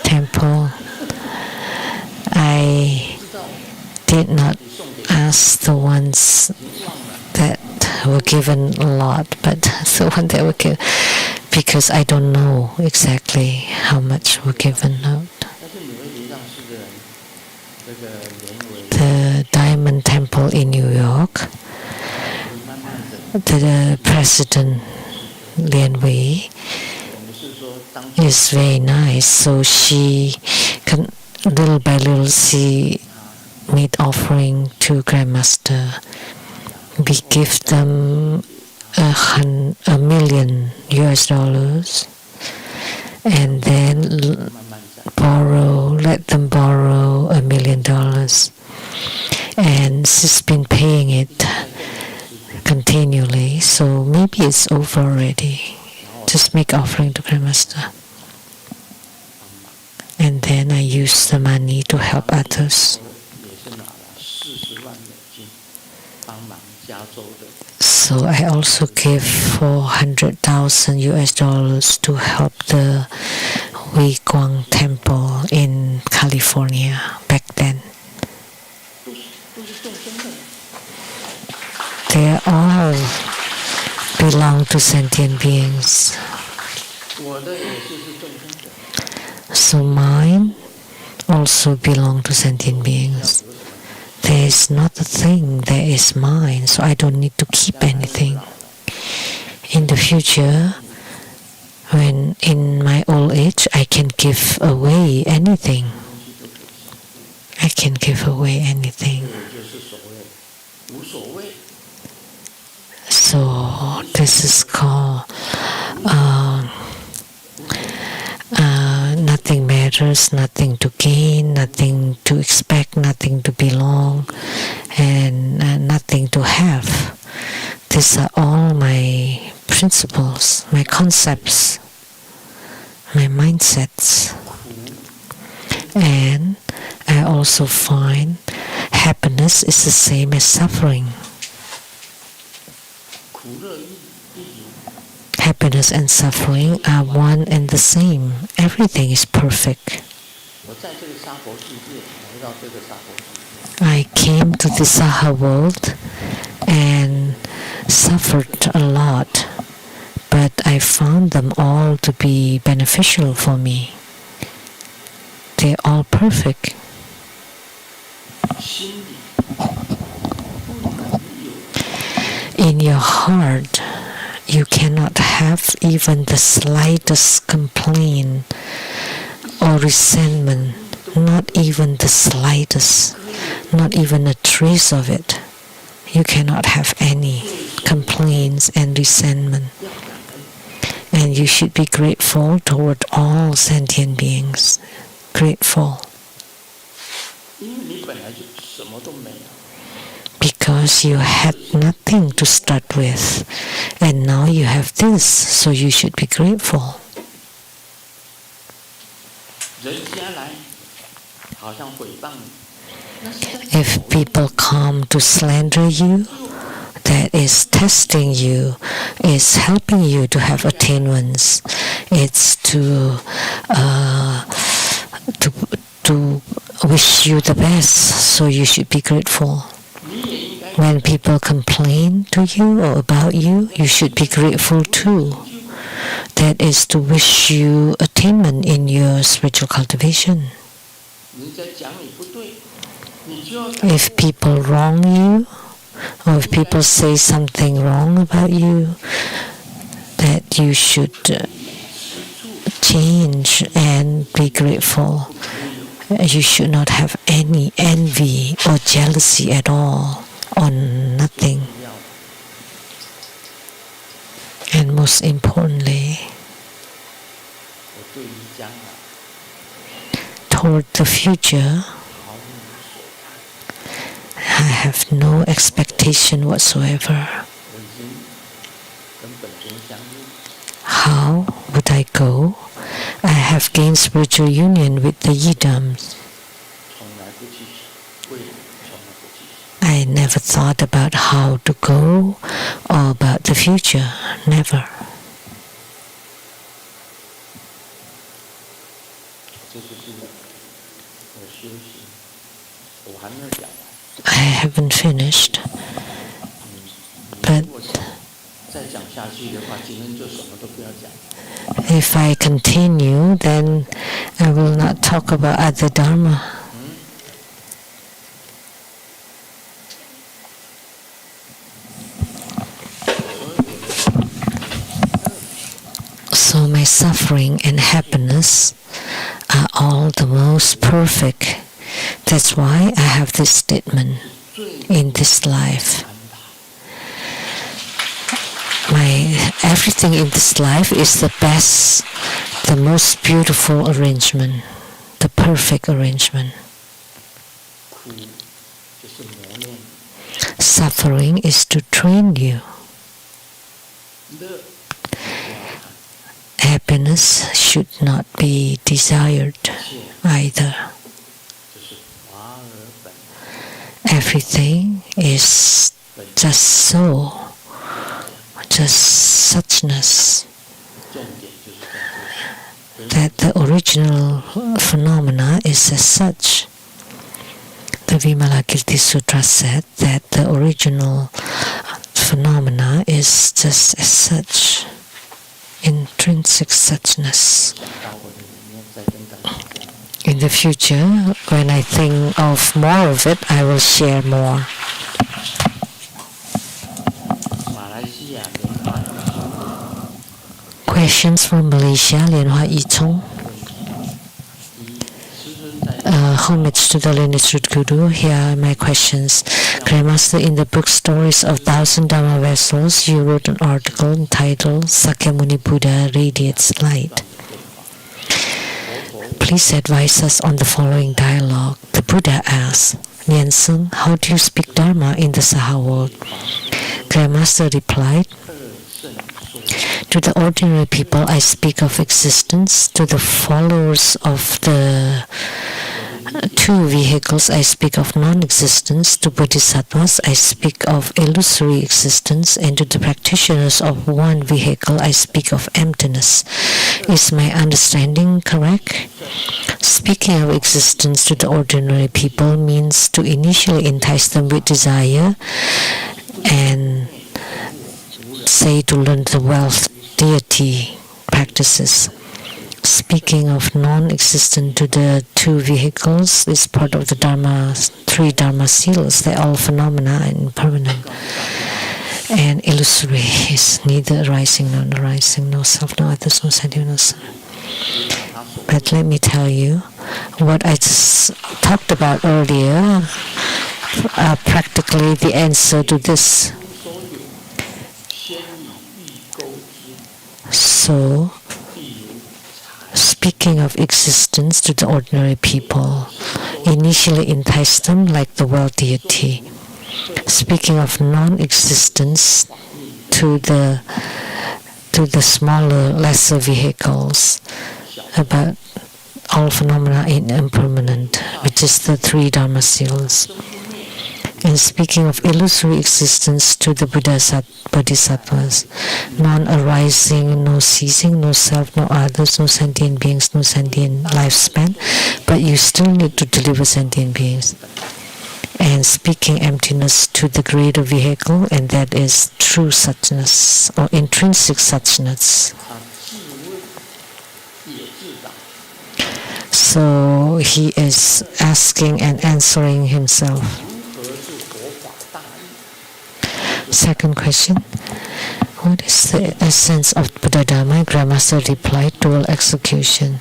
Temple. I did not ask the ones that were given a lot, but the one that were given, because I don't know exactly how much were given out. The Diamond Temple in New York, the President Lian Wei is very nice, so she can, little by little, she made offering to Grandmaster. We give them $1 million, and then let them borrow $1 million, and she's been paying it continually, so maybe it's over already. Just make offering to Grandmaster, and then I use the money to help others. So I also give $400,000 to help the Wei Guang Temple in California back then. They all belong to sentient beings. So mine also belong to sentient beings. There is not a thing that is mine, so I don't need to keep anything. In the future, when in my old age, I can give away anything. I can give away anything. So this is called nothing matters, nothing to gain, nothing to expect, nothing to belong, and nothing to have. These are all my principles, my concepts, my mindsets. And I also find happiness is the same as suffering. Happiness and suffering are one and the same. Everything is perfect. I came to the Saha world and suffered a lot, but I found them all to be beneficial for me. They're all perfect. In your heart, you cannot have even the slightest complaint or resentment, not even the slightest, not even a trace of it. You cannot have any complaints and resentment. And you should be grateful toward all sentient beings. Grateful. Because you had nothing to start with, and now you have this, so you should be grateful. If people come to slander you, that is testing you, is helping you to have attainments. It's to wish you the best, so you should be grateful. When people complain to you or about you, you should be grateful too. That is to wish you attainment in your spiritual cultivation. If people wrong you, or if people say something wrong about you, that you should change and be grateful. You should not have any envy or jealousy at all, on nothing. And most importantly, toward the future, I have no expectation whatsoever. How would I go? I have gained spiritual union with the Yidams. I never thought about how to go or about the future. Never. I haven't finished, but if I continue, then I will not talk about other Dharma. So my suffering and happiness are all the most perfect. That's why I have this statement in this life. Everything in this life is the best, the most beautiful arrangement, the perfect arrangement. Suffering is to train you. Happiness should not be desired either. Everything is just so, just suchness, that the original phenomena is as such. The Vimalakirti Sutra said that the original phenomena is just as such, intrinsic suchness. In the future, when I think of more of it, I will share more. Questions from Malaysia, Lien Hoa Yi Chong. Homage to the lineage root Guru. Here are my questions. Grandmaster, in the book Stories of Thousand Dharma Vessels, you wrote an article entitled Sakyamuni Buddha Radiates Light. Please advise us on the following dialogue. The Buddha asked, Nien Sung, how do you speak Dharma in the Saha world? Grandmaster replied, to the ordinary people I speak of existence, to the followers of the two vehicles, I speak of non-existence. To bodhisattvas, I speak of illusory existence, and to the practitioners of one vehicle, I speak of emptiness. Is my understanding correct? Speaking of existence to the ordinary people means to initially entice them with desire and say to learn the wealth deity practices. Speaking of non-existent to the two vehicles is part of the Dharma, three Dharma seals. They're all phenomena and impermanent. And illusory is neither arising nor arising, no self, no others, no sentient, no self. But let me tell you, what I just talked about earlier are practically the answer to this. So, speaking of existence to the ordinary people, initially entice them like the world deity. Speaking of non-existence to the smaller, lesser vehicles, about all phenomena in impermanent, which is the three Dharma seals. And speaking of illusory existence to the bodhisattvas, non-arising, no ceasing, no self, no others, no sentient beings, no sentient lifespan, but you still need to deliver sentient beings. And speaking emptiness to the greater vehicle, and that is true suchness or intrinsic suchness. So he is asking and answering himself. Second question. What is the essence of Buddha Dharma? Grandmaster replied, dual execution.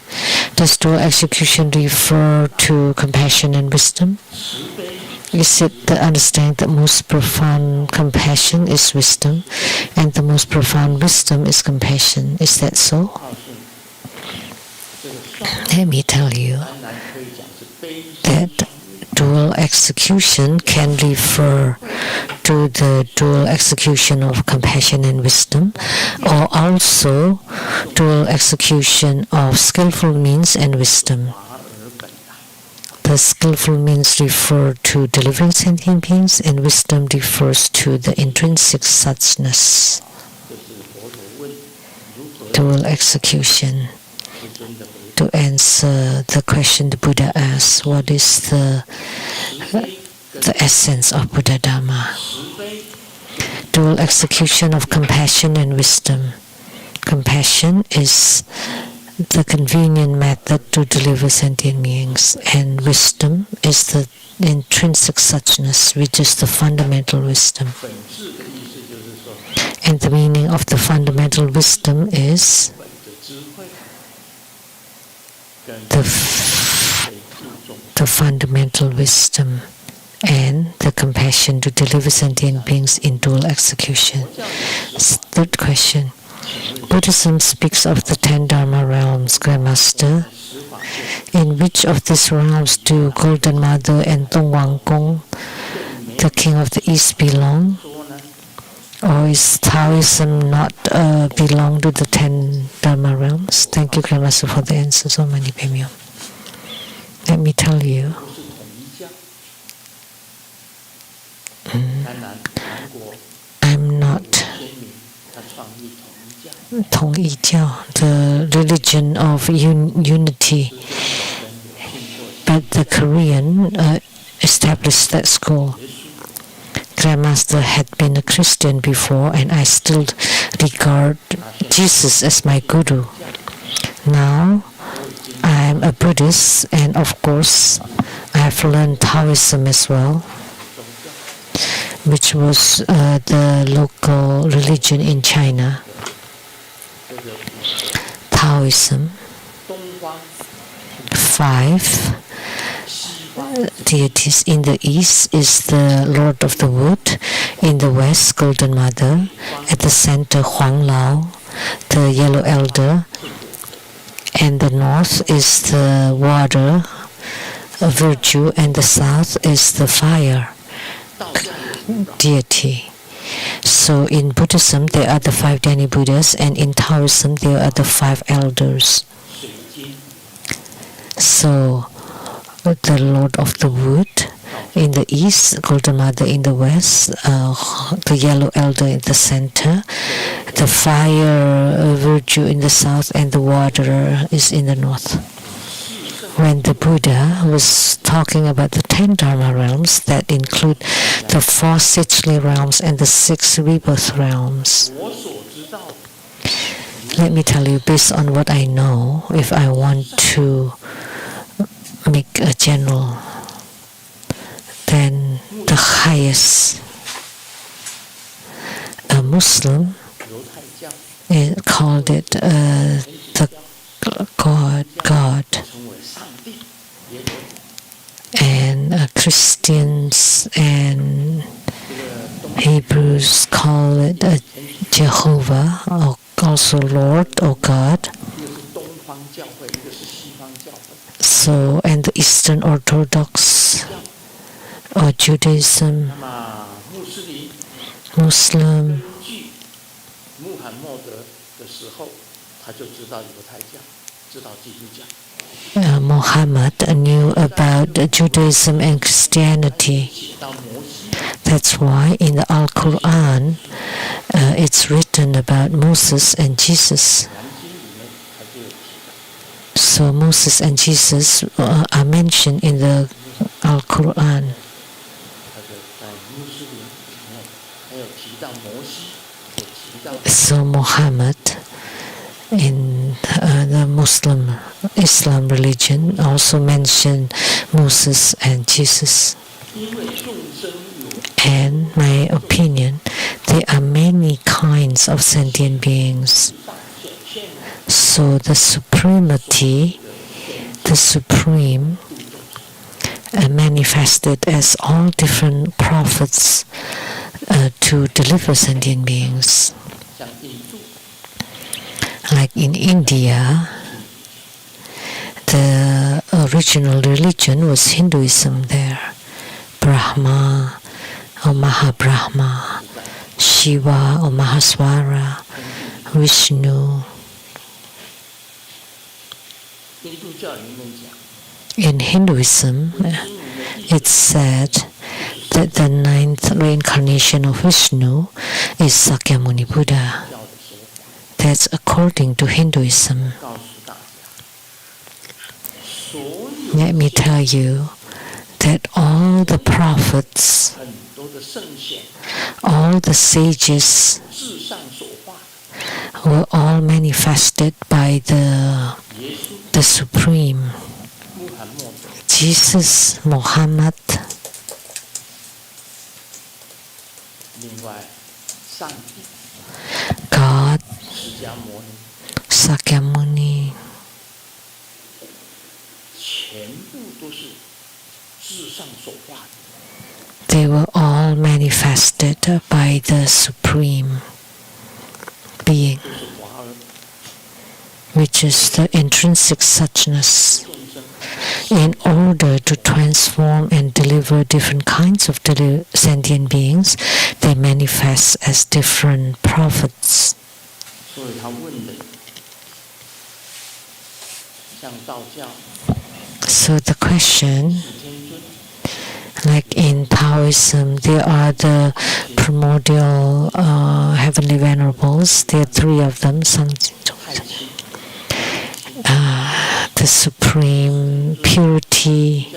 Does dual execution refer to compassion and wisdom? Is it the understanding that most profound compassion is wisdom, and the most profound wisdom is compassion? Is that so? Let me tell you that dual execution can refer to the dual execution of compassion and wisdom, or also dual execution of skillful means and wisdom. The skillful means refer to delivering sentient beings, and wisdom refers to the intrinsic suchness. Dual execution. To answer the question the Buddha asked, what is the essence of Buddha Dharma? Dual execution of compassion and wisdom. Compassion is the convenient method to deliver sentient beings, and wisdom is the intrinsic suchness, which is the fundamental wisdom. And the meaning of the fundamental wisdom is the fundamental wisdom and the compassion to deliver sentient beings in dual execution. Third question. Buddhism speaks of the 10 Dharma realms, Grandmaster. In which of these realms do Golden Mother and Dongwang Gong, the king of the East, belong? Or is Taoism not belong to the 10 Dharma realms? Thank you, Grandmaster, for the answer. So many Pemyo. Let me tell you. I'm not Tongyi Jiao, the religion of unity, but the Korean established that school. Grandmaster had been a Christian before, and I still regard Jesus as my guru. Now I'm a Buddhist, and of course I have learned Taoism as well, which was the local religion in China. Taoism, 5 deities. In the east is the Lord of the Wood, in the west Golden Mother, at the center Huang Lao, the Yellow Elder, and the north is the water, a virtue, and the south is the fire deity. So in Buddhism there are the 5 Dhyani Buddhas, and in Taoism there are the 5 elders. So the Lord of the Wood in the east, Golden Mother in the west, the Yellow Elder in the center, the Fire Virtue in the south, and the Water is in the north. When the Buddha was talking about the 10 Dharma realms that include the 4 Sixthly realms and the 6 rebirth realms, let me tell you, based on what I know, if I want to make a general, then the highest a Muslim called it the God, and Christians and Hebrews call it Jehovah, or also Lord or God. So, and the Eastern Orthodox or Judaism, Muslim. Muhammad knew about Judaism and Christianity. That's why in the Al-Quran it's written about Moses and Jesus. So Moses and Jesus are mentioned in the Al-Quran. So Muhammad in the Muslim Islam religion also mentioned Moses and Jesus. And my opinion, there are many kinds of sentient beings. So the supremacy, the supreme, manifested as all different prophets to deliver sentient beings. Like in India, the original religion was Hinduism there. Brahma or Mahabrahma, Shiva or Mahaswara, Vishnu. In Hinduism, it's said that the 9th reincarnation of Vishnu is Sakyamuni Buddha. That's according to Hinduism. Let me tell you that all the prophets, all the sages were all manifested by the Supreme, Jesus, Muhammad, God, Sakyamuni. They were all manifested by the Supreme Being, which is the intrinsic suchness. In order to transform and deliver different kinds of sentient beings, they manifest as different prophets. So the question, like in Taoism, there are the primordial heavenly venerables. There are 3 of them. The supreme purity,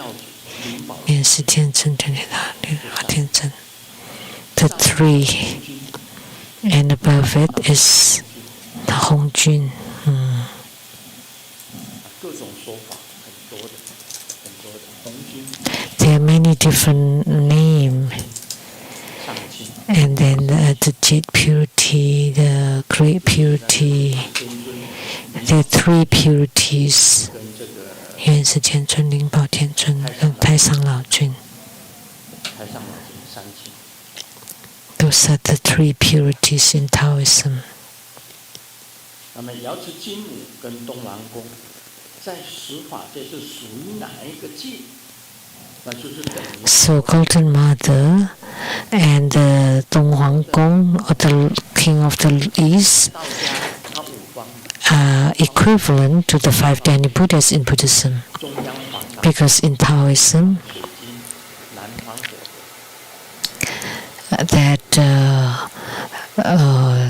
the 3, and above it is the Hongjun. There are many different names, and then the Jade purity, the Great purity. There are 3 purities. 元始天尊、灵宝天尊跟太上老君。Those are the 3 purities in Taoism. 那么瑶池金母跟东王公在十法界是属于哪一个界？ So Golden Mother and the Donghuang Gong, or the King of the East, are equivalent to the 5 Dhyani Buddhas in Buddhism. Because in Taoism, that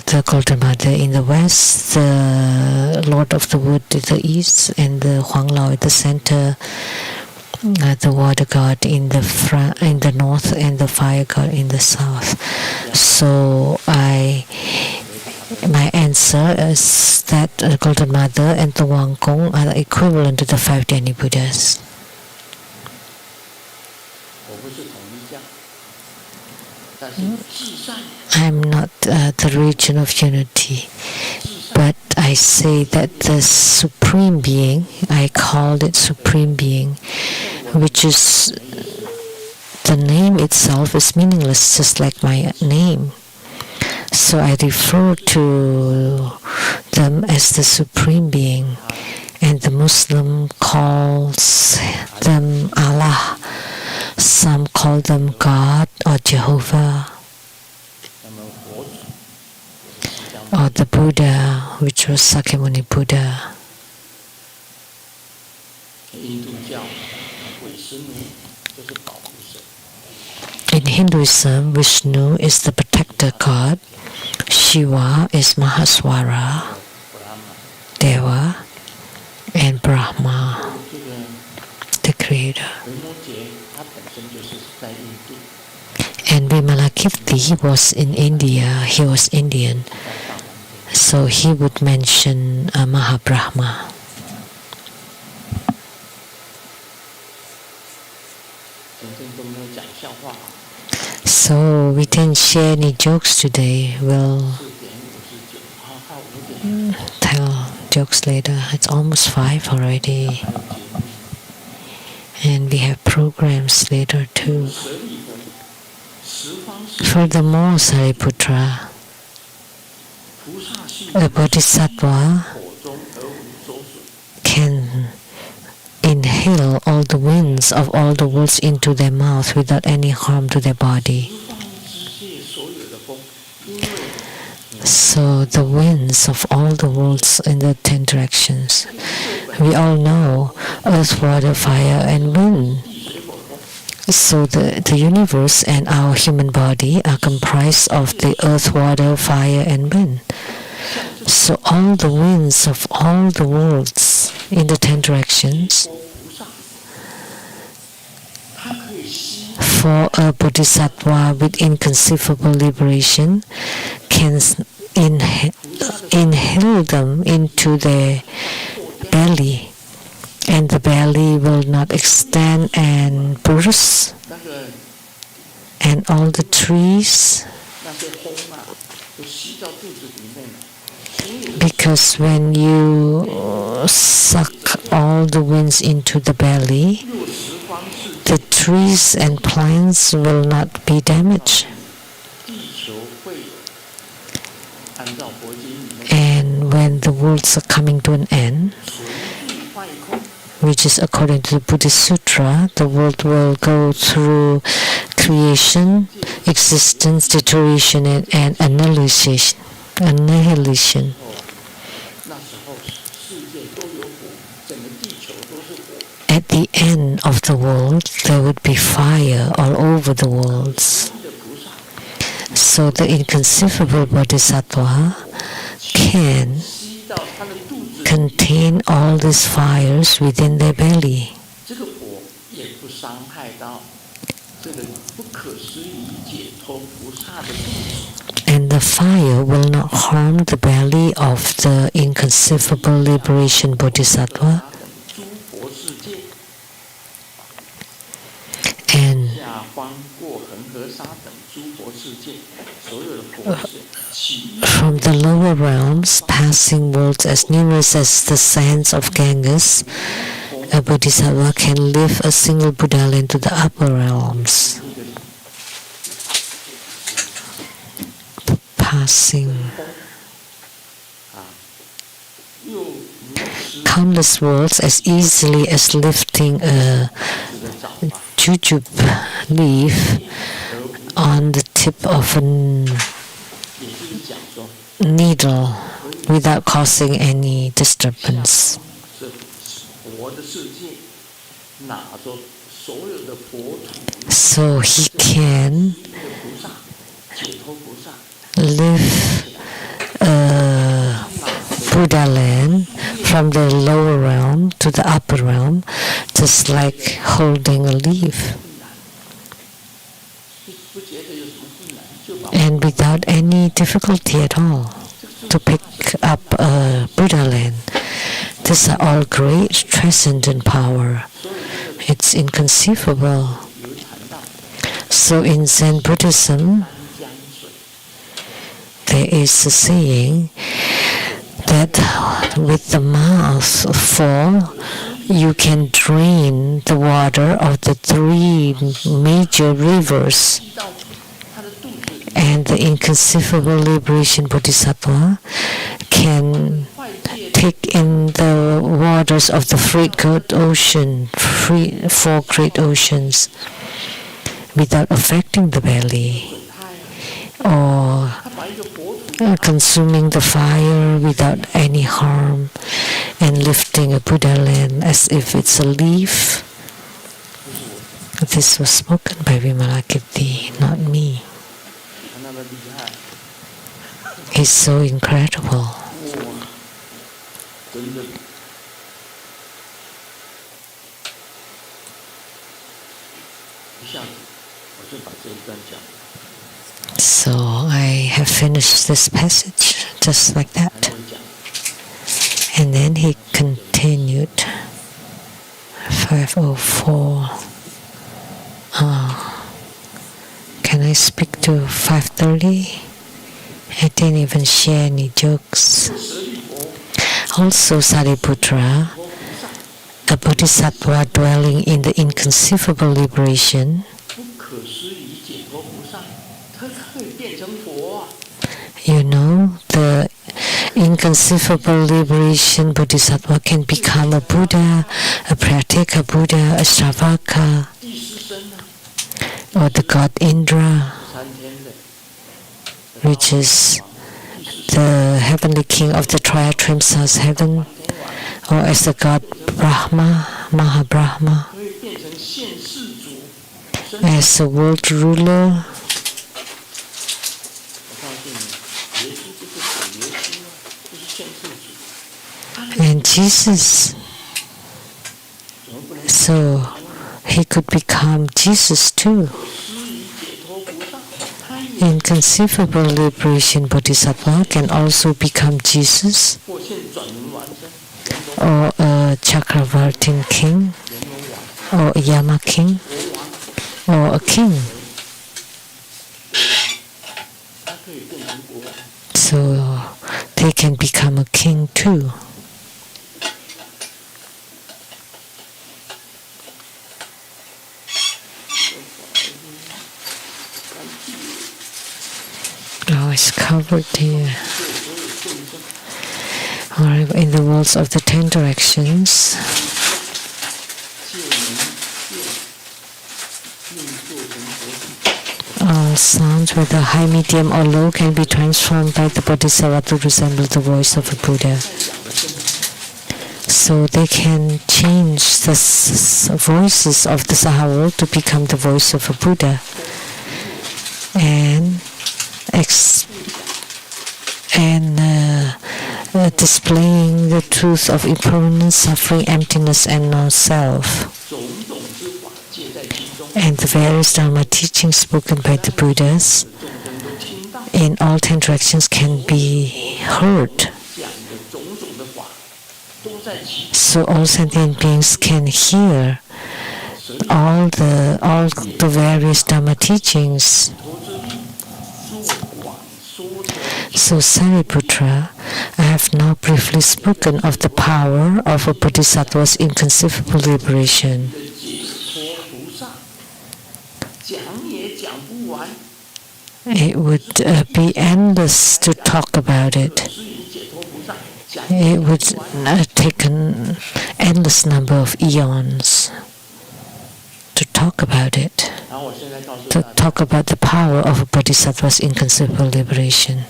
the Golden Mother in the west, the Lord of the Wood in the east, and the Huang Lao at the center, the water god in the north, and the fire god in the south. So my answer is that the Golden Mother and the Wang Gong are equivalent to the 5 Dhyani Buddhas. I'm not the region of unity, but I say that the Supreme Being, I called it Supreme Being, which is, the name itself is meaningless, just like my name. So I refer to them as the Supreme Being, and the Muslim calls them Allah. Some call them God or Jehovah or the Buddha, which was Sakyamuni Buddha. In Hinduism, Vishnu is the protector god, Shiva is Mahaswara, Deva, and Brahma, the creator. And Vimalakirti was in India, he was Indian, so he would mention Mahabrahma. So we didn't share any jokes today. We'll tell jokes later. It's almost 5 already. And we have programs later too. Furthermore, Sariputra, a bodhisattva can inhale all the winds of all the worlds into their mouth without any harm to their body. So the winds of all the worlds in the 10 directions, we all know earth, water, fire, and wind. So the universe and our human body are comprised of the earth, water, fire, and wind. So all the winds of all the worlds in the 10 directions, for a bodhisattva with inconceivable liberation, can inhale them into their belly, and the belly will not extend and burst, and all the trees, because when you suck all the winds into the belly, the trees and plants will not be damaged. And when the worlds are coming to an end, which is according to the Buddhist Sutra, the world will go through creation, existence, deterioration, and annihilation. At the end of the world, there would be fire all over the worlds. So the inconceivable bodhisattva can contain all these fires within their belly. And the fire will not harm the belly of the inconceivable liberation bodhisattva. And from the lower realms, passing worlds as numerous as the sands of Ganges, a bodhisattva can lift a single Buddha into the upper realms. Passing countless worlds as easily as lifting a jujube leaf on the tip of a needle without causing any disturbance. So he can live Buddha land from the lower realm to the upper realm, just like holding a leaf. And without any difficulty at all to pick up Buddha land. These are all great transcendent power. It's inconceivable. So in Zen Buddhism, there is a saying that with the mouth full, you can drain the water of the 3 major rivers. And the inconceivable liberation bodhisattva can take in the waters of the 4 great oceans without affecting the belly, or consuming the fire without any harm, and lifting a Buddha land as if it's a leaf. This was spoken by Vimalakirti, not me. He's so incredible. So I have finished this passage just like that. And then he continued. 504. Can I speak to 5:30? I didn't even share any jokes. Also, Sariputra, a bodhisattva dwelling in the inconceivable liberation, you know, the inconceivable liberation bodhisattva can become a Buddha, a Pratyeka Buddha, a Shravaka, or the god Indra, which is the heavenly king of the Triatrimsa's heaven, or as the god Brahma, Mahabrahma, as a world ruler. And Jesus, so he could become Jesus too. Inconceivable liberation bodhisattva can also become Jesus, or a Chakravartin king, or a Yama king, or a king. So they can become a king too. Oh, it's covered here. Alright, in the worlds of the 10 directions, all sounds, whether high, medium, or low, can be transformed by the bodhisattva to resemble the voice of a Buddha. So they can change the voices of the Saha world to become the voice of a Buddha, and displaying the truth of impermanence, suffering, emptiness, and non-self. And the various Dharma teachings spoken by the Buddhas in all 10 directions can be heard. So all sentient beings can hear all the various Dharma teachings. So Sariputra, I have now briefly spoken of the power of a bodhisattva's inconceivable liberation. It would be endless to talk about it. It would take an endless number of eons to talk about it, to talk about the power of a bodhisattva's inconceivable liberation.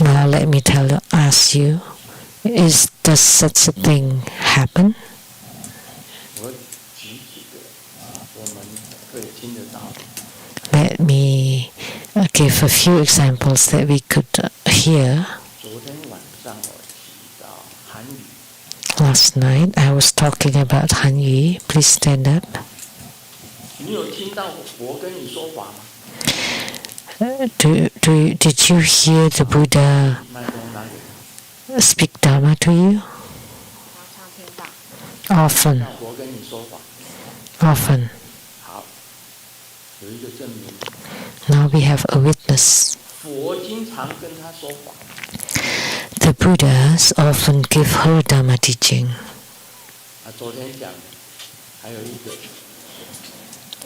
Now let me ask you, does such a thing happen? give a few examples that we could hear. 昨天晚上我提到韩语。 Last night I was talking about Hanyu. Please stand up. 你有听到佛跟你说法吗？ Did you hear the Buddha 麦克风拿给 speak Dharma to you? Often, 让佛跟你说法。 often. 好，有一个证明。 Now we have a witness. 佛经常跟他说法。 The Buddhas often give her Dharma teaching. 昨天讲，还有一个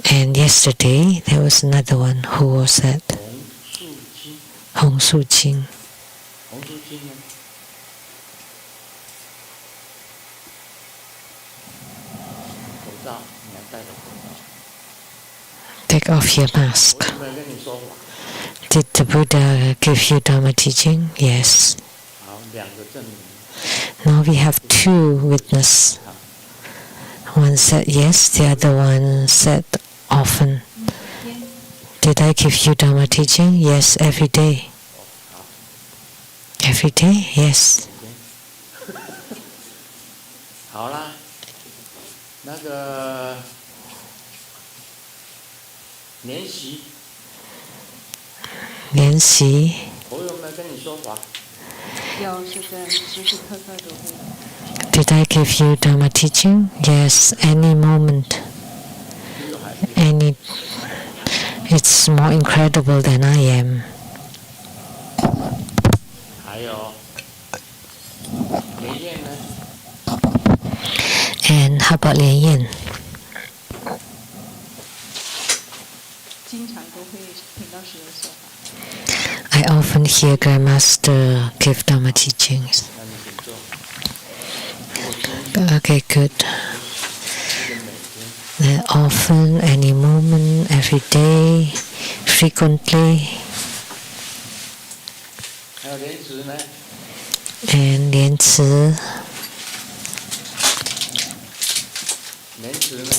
And yesterday there was another one. Who was that? 洪素清。 Hong Su Jing. 洪素清呢？口罩，你要戴着口罩。 Take off your mask. 我有没有跟你说法？ Did the Buddha give you Dharma teaching? Yes. 好，两个证明。 Now we have two witnesses. One said yes, the other one said often. Did I give you Dharma teaching? Yes, every day. Every day? Yes. 好啦，那个练习，练习。我有没有跟你说法？ 有是的，时时刻刻都会。 Did I give you Dharma teaching? Yes, any moment. Any. It's more incredible than I am. 还有连燕呢？ And how about Lian Yin? 经常都会听到师父说法。 I often hear Grandmaster give Dharma teachings. 那你请坐。 Okay, good. 这个每天 Often, any moment, every day, frequently. 还有莲池呢？ And Lian Ci. 莲池呢？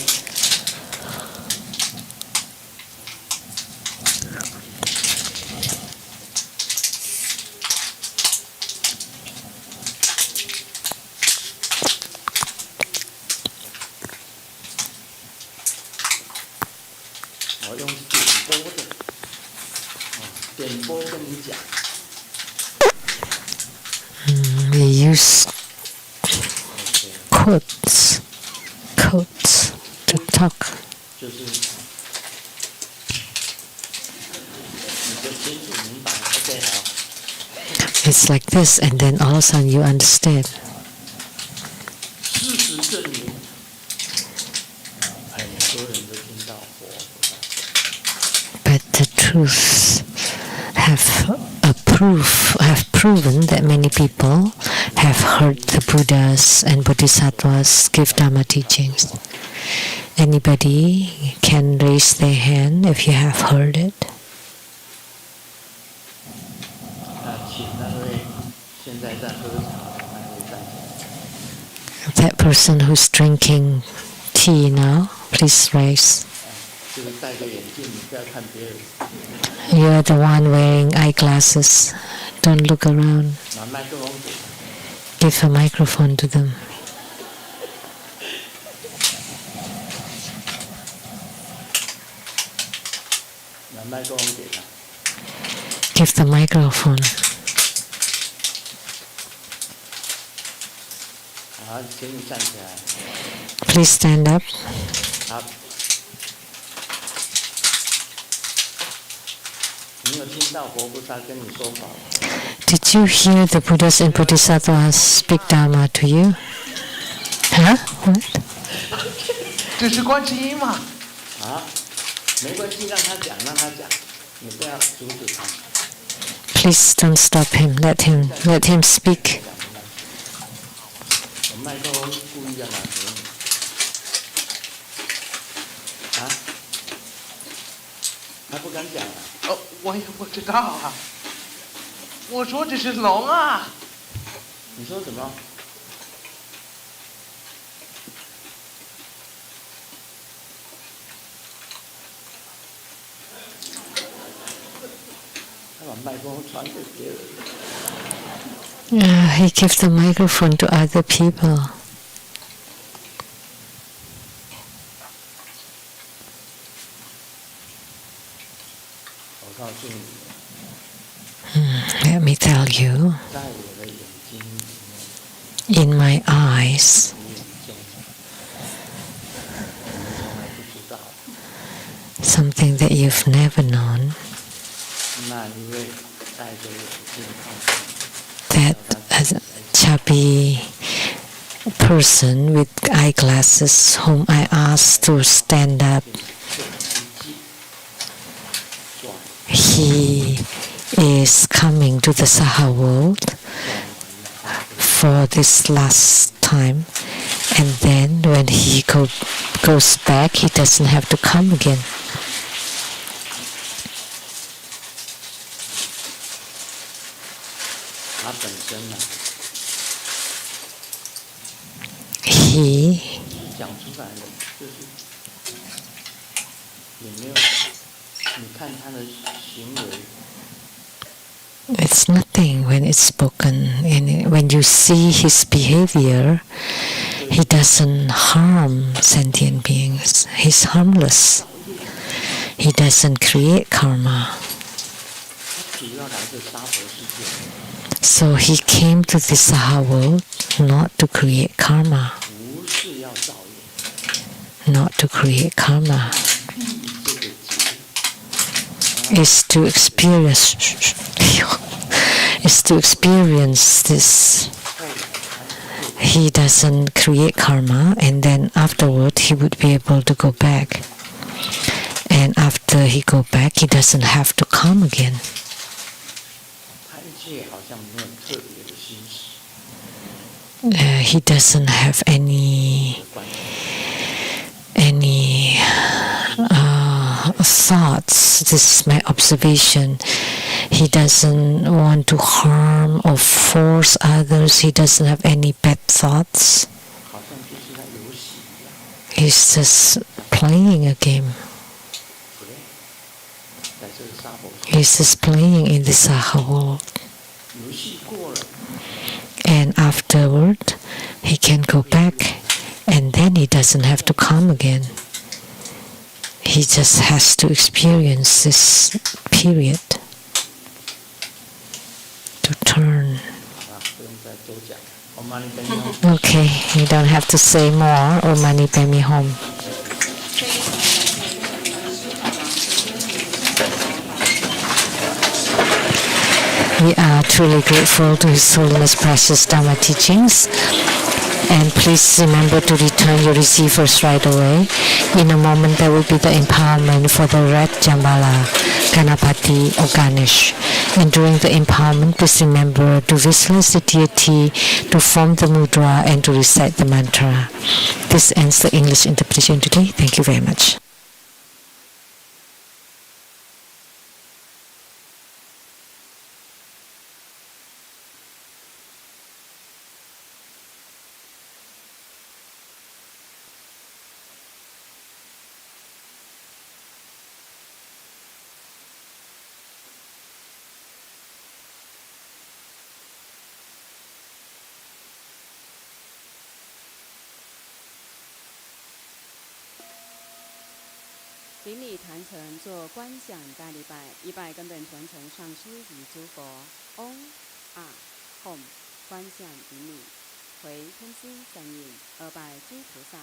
我用点播的，点播跟你讲。 We use quotes to talk. 就是你就清楚明白 ，OK 好。 It's like this, and then all of a sudden you understand. 事实证明，很多人都听到佛菩萨。 But the truth have proven that many people have heard the Buddhas and Bodhisattvas give Dharma teachings. Anybody can raise their hand if you have heard it. 那请那位现在在喝茶的那位站起来。 That person who's drinking tea now, please raise. 这个戴个眼镜，你不要看别人。 You're the one wearing eyeglasses. Don't look around. 拿麦克风给他。 Give a microphone to them. 拿麦克风给他。 Give the microphone. 好，请你站起来。 Please stand up. 好。你有听到佛菩萨跟你说法吗？ Did you hear the Buddhas and Bodhisattvas speak Dharma to you? Huh? What? 这是观世音嘛？啊，没关系，让他讲，让他讲，你不要阻止他。 Please don't stop him. Let him speak. 我麦克风故意要拿给你。啊？还不敢讲啊？哦，我也不知道啊。我说这是龙啊。你说什么？ He gives the microphone to other people. Let me tell you, in my eyes, something that you've never known, that a chubby person with eyeglasses whom I asked to stand up, he is coming to the Saha world for this last time, and then when he goes back, he doesn't have to come again. It's nothing when it's spoken, and when you see his behavior, he doesn't harm sentient beings. He's harmless. He doesn't create karma. So he came to this Saha world not to create karma. Not to create karma. Is to experience this. He doesn't create karma, and then afterward he would be able to go back. And after he go back, he doesn't have to come again. He doesn't have any thoughts. This is my observation. He doesn't want to harm or force others. He doesn't have any bad thoughts. He's just playing a game. He's just playing in the Saha world. And afterward, he can go back, and then he doesn't have to come again. He just has to experience this period to turn. Okay, you don't have to say more. Om Mani Padme Hum. We are truly grateful to His Holiness Precious Dharma teachings. And please remember to return your receivers right away. In a moment there will be the empowerment for the red Jambala, Ganapati or Ganesh. And during the empowerment, please remember to visualize the deity, to form the mudra, and to recite the mantra. This ends the English interpretation today. Thank you very much.顶礼坛城做观想大礼拜，100根本传承上师与诸佛。嗡啊吽，观想顶礼，回天心三印，200诸菩萨。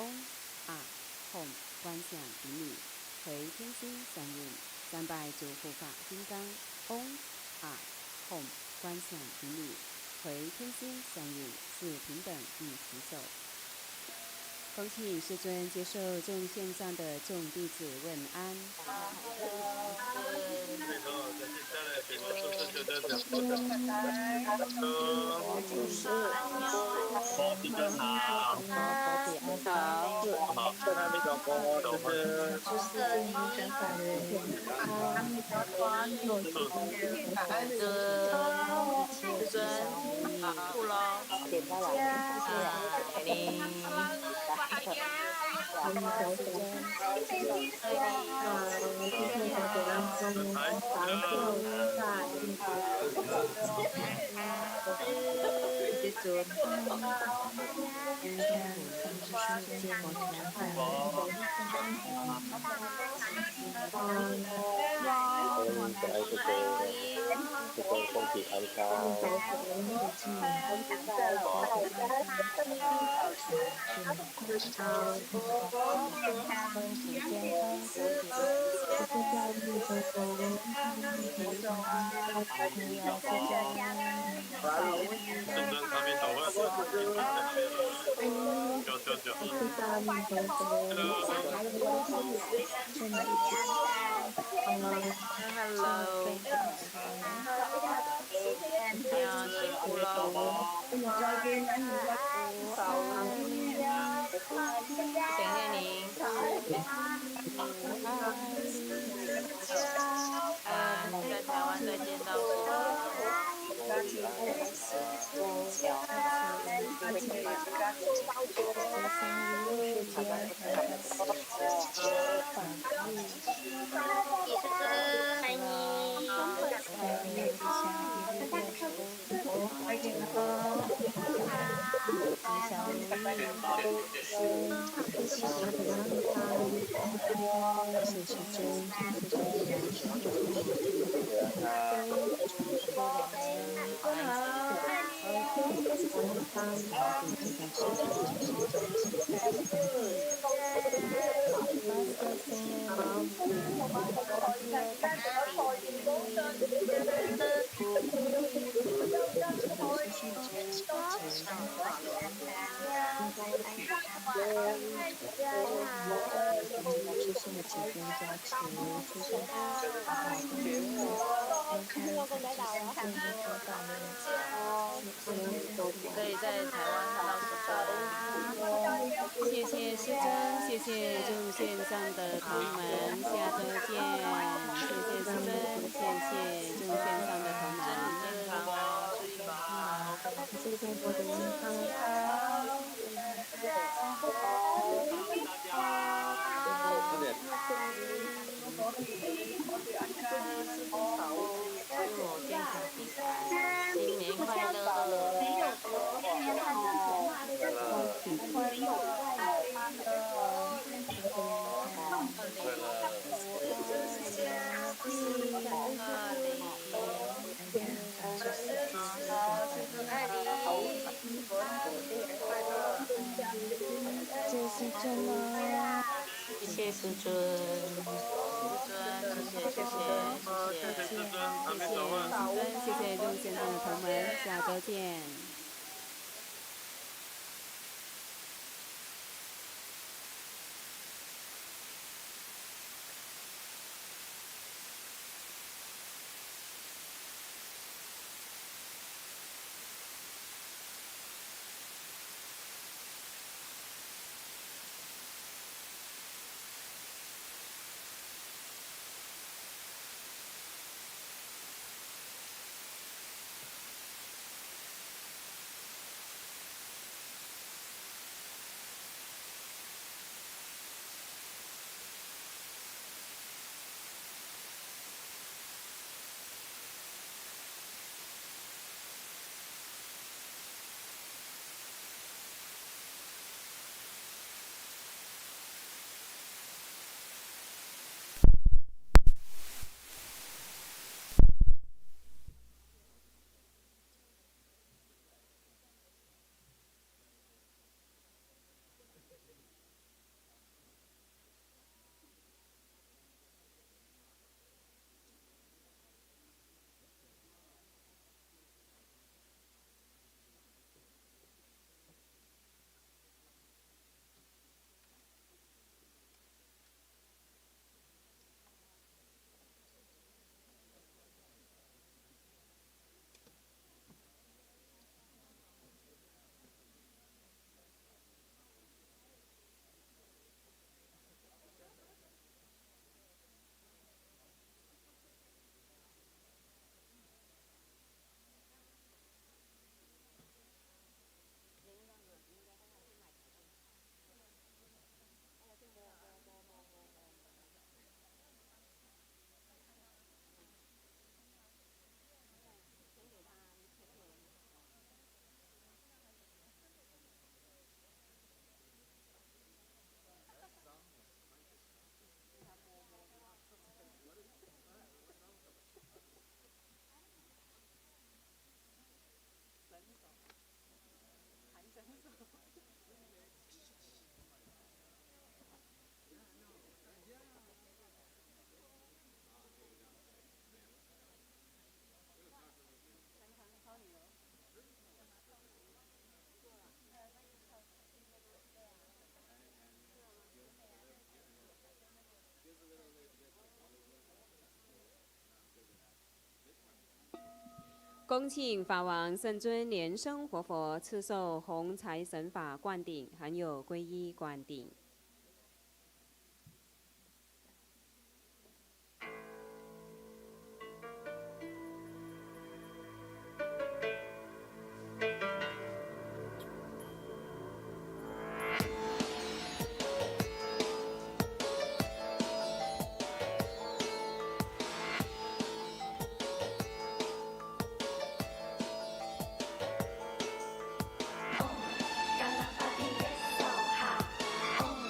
嗡啊吽，观想顶礼，回天心三印，300诸护法金刚。嗡啊吽，观想顶礼，回天心三印，是平等与提手。恭请师尊接受众线上的众弟子问安。身体康康。真正阿弥陀佛，999。Hello，哎呀，辛苦了。谢谢您。在台湾再见到师可以在台湾看到师尊。谢谢师尊，谢谢众线上的同门，下周见。谢谢师尊，谢谢众线上的同门。身体健康哦，注意保好。祝我健康平安，新年快乐！谢谢师尊，谢谢，谢谢众线上的同门，下周见。恭请法王圣尊莲生活佛赐授红财神法灌顶，含有皈依灌顶。Om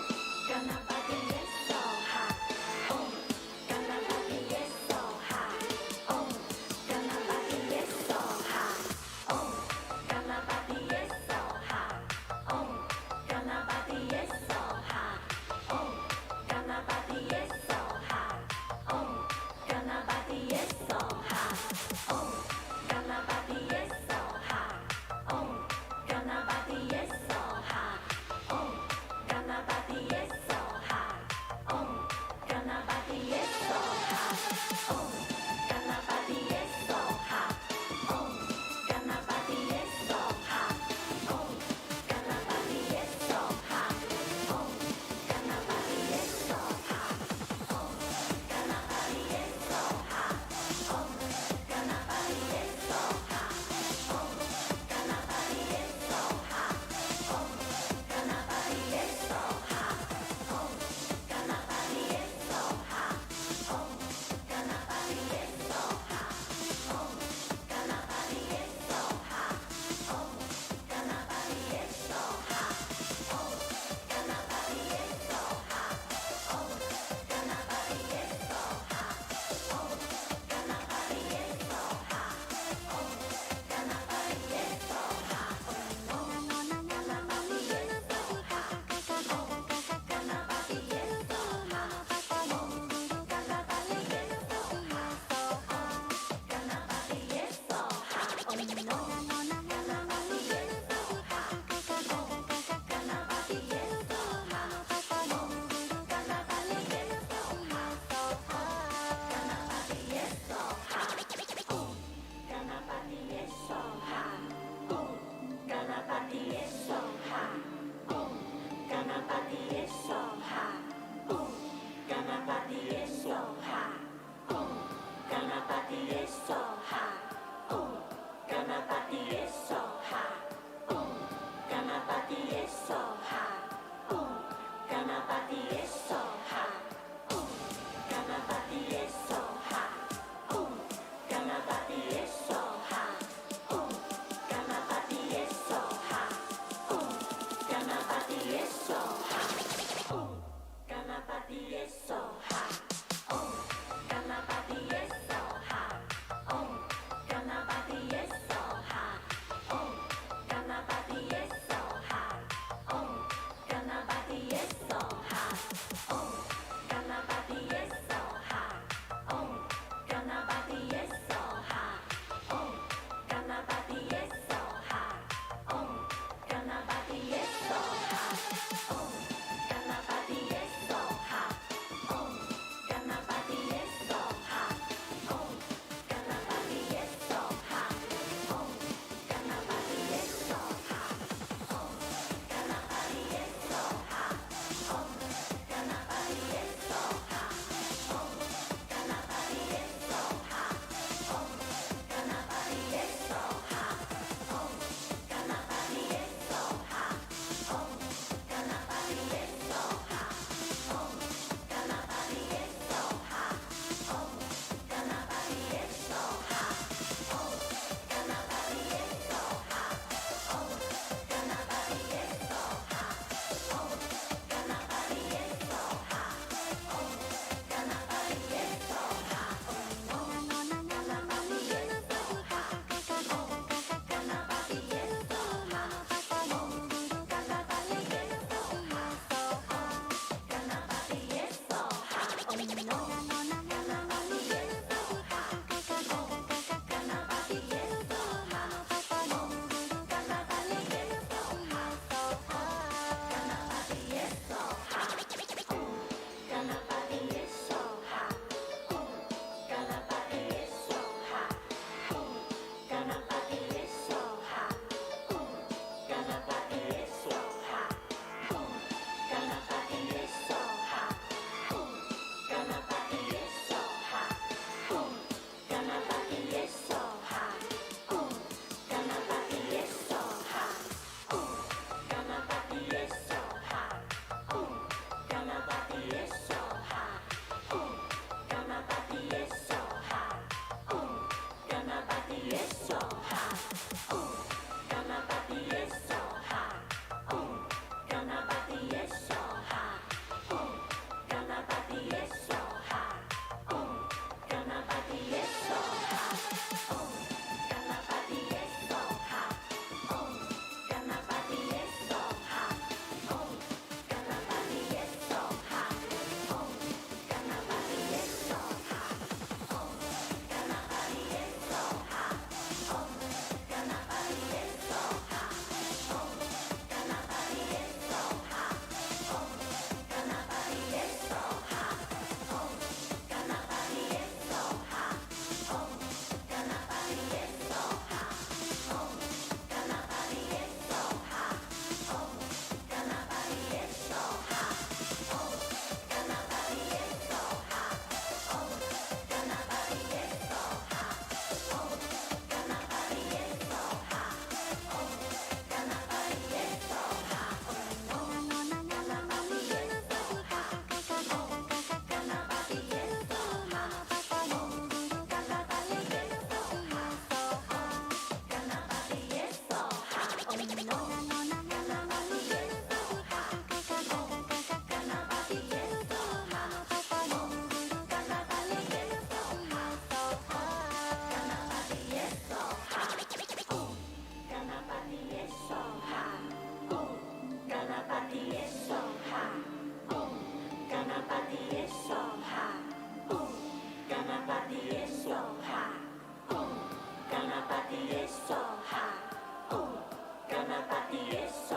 Ganapati Yeso.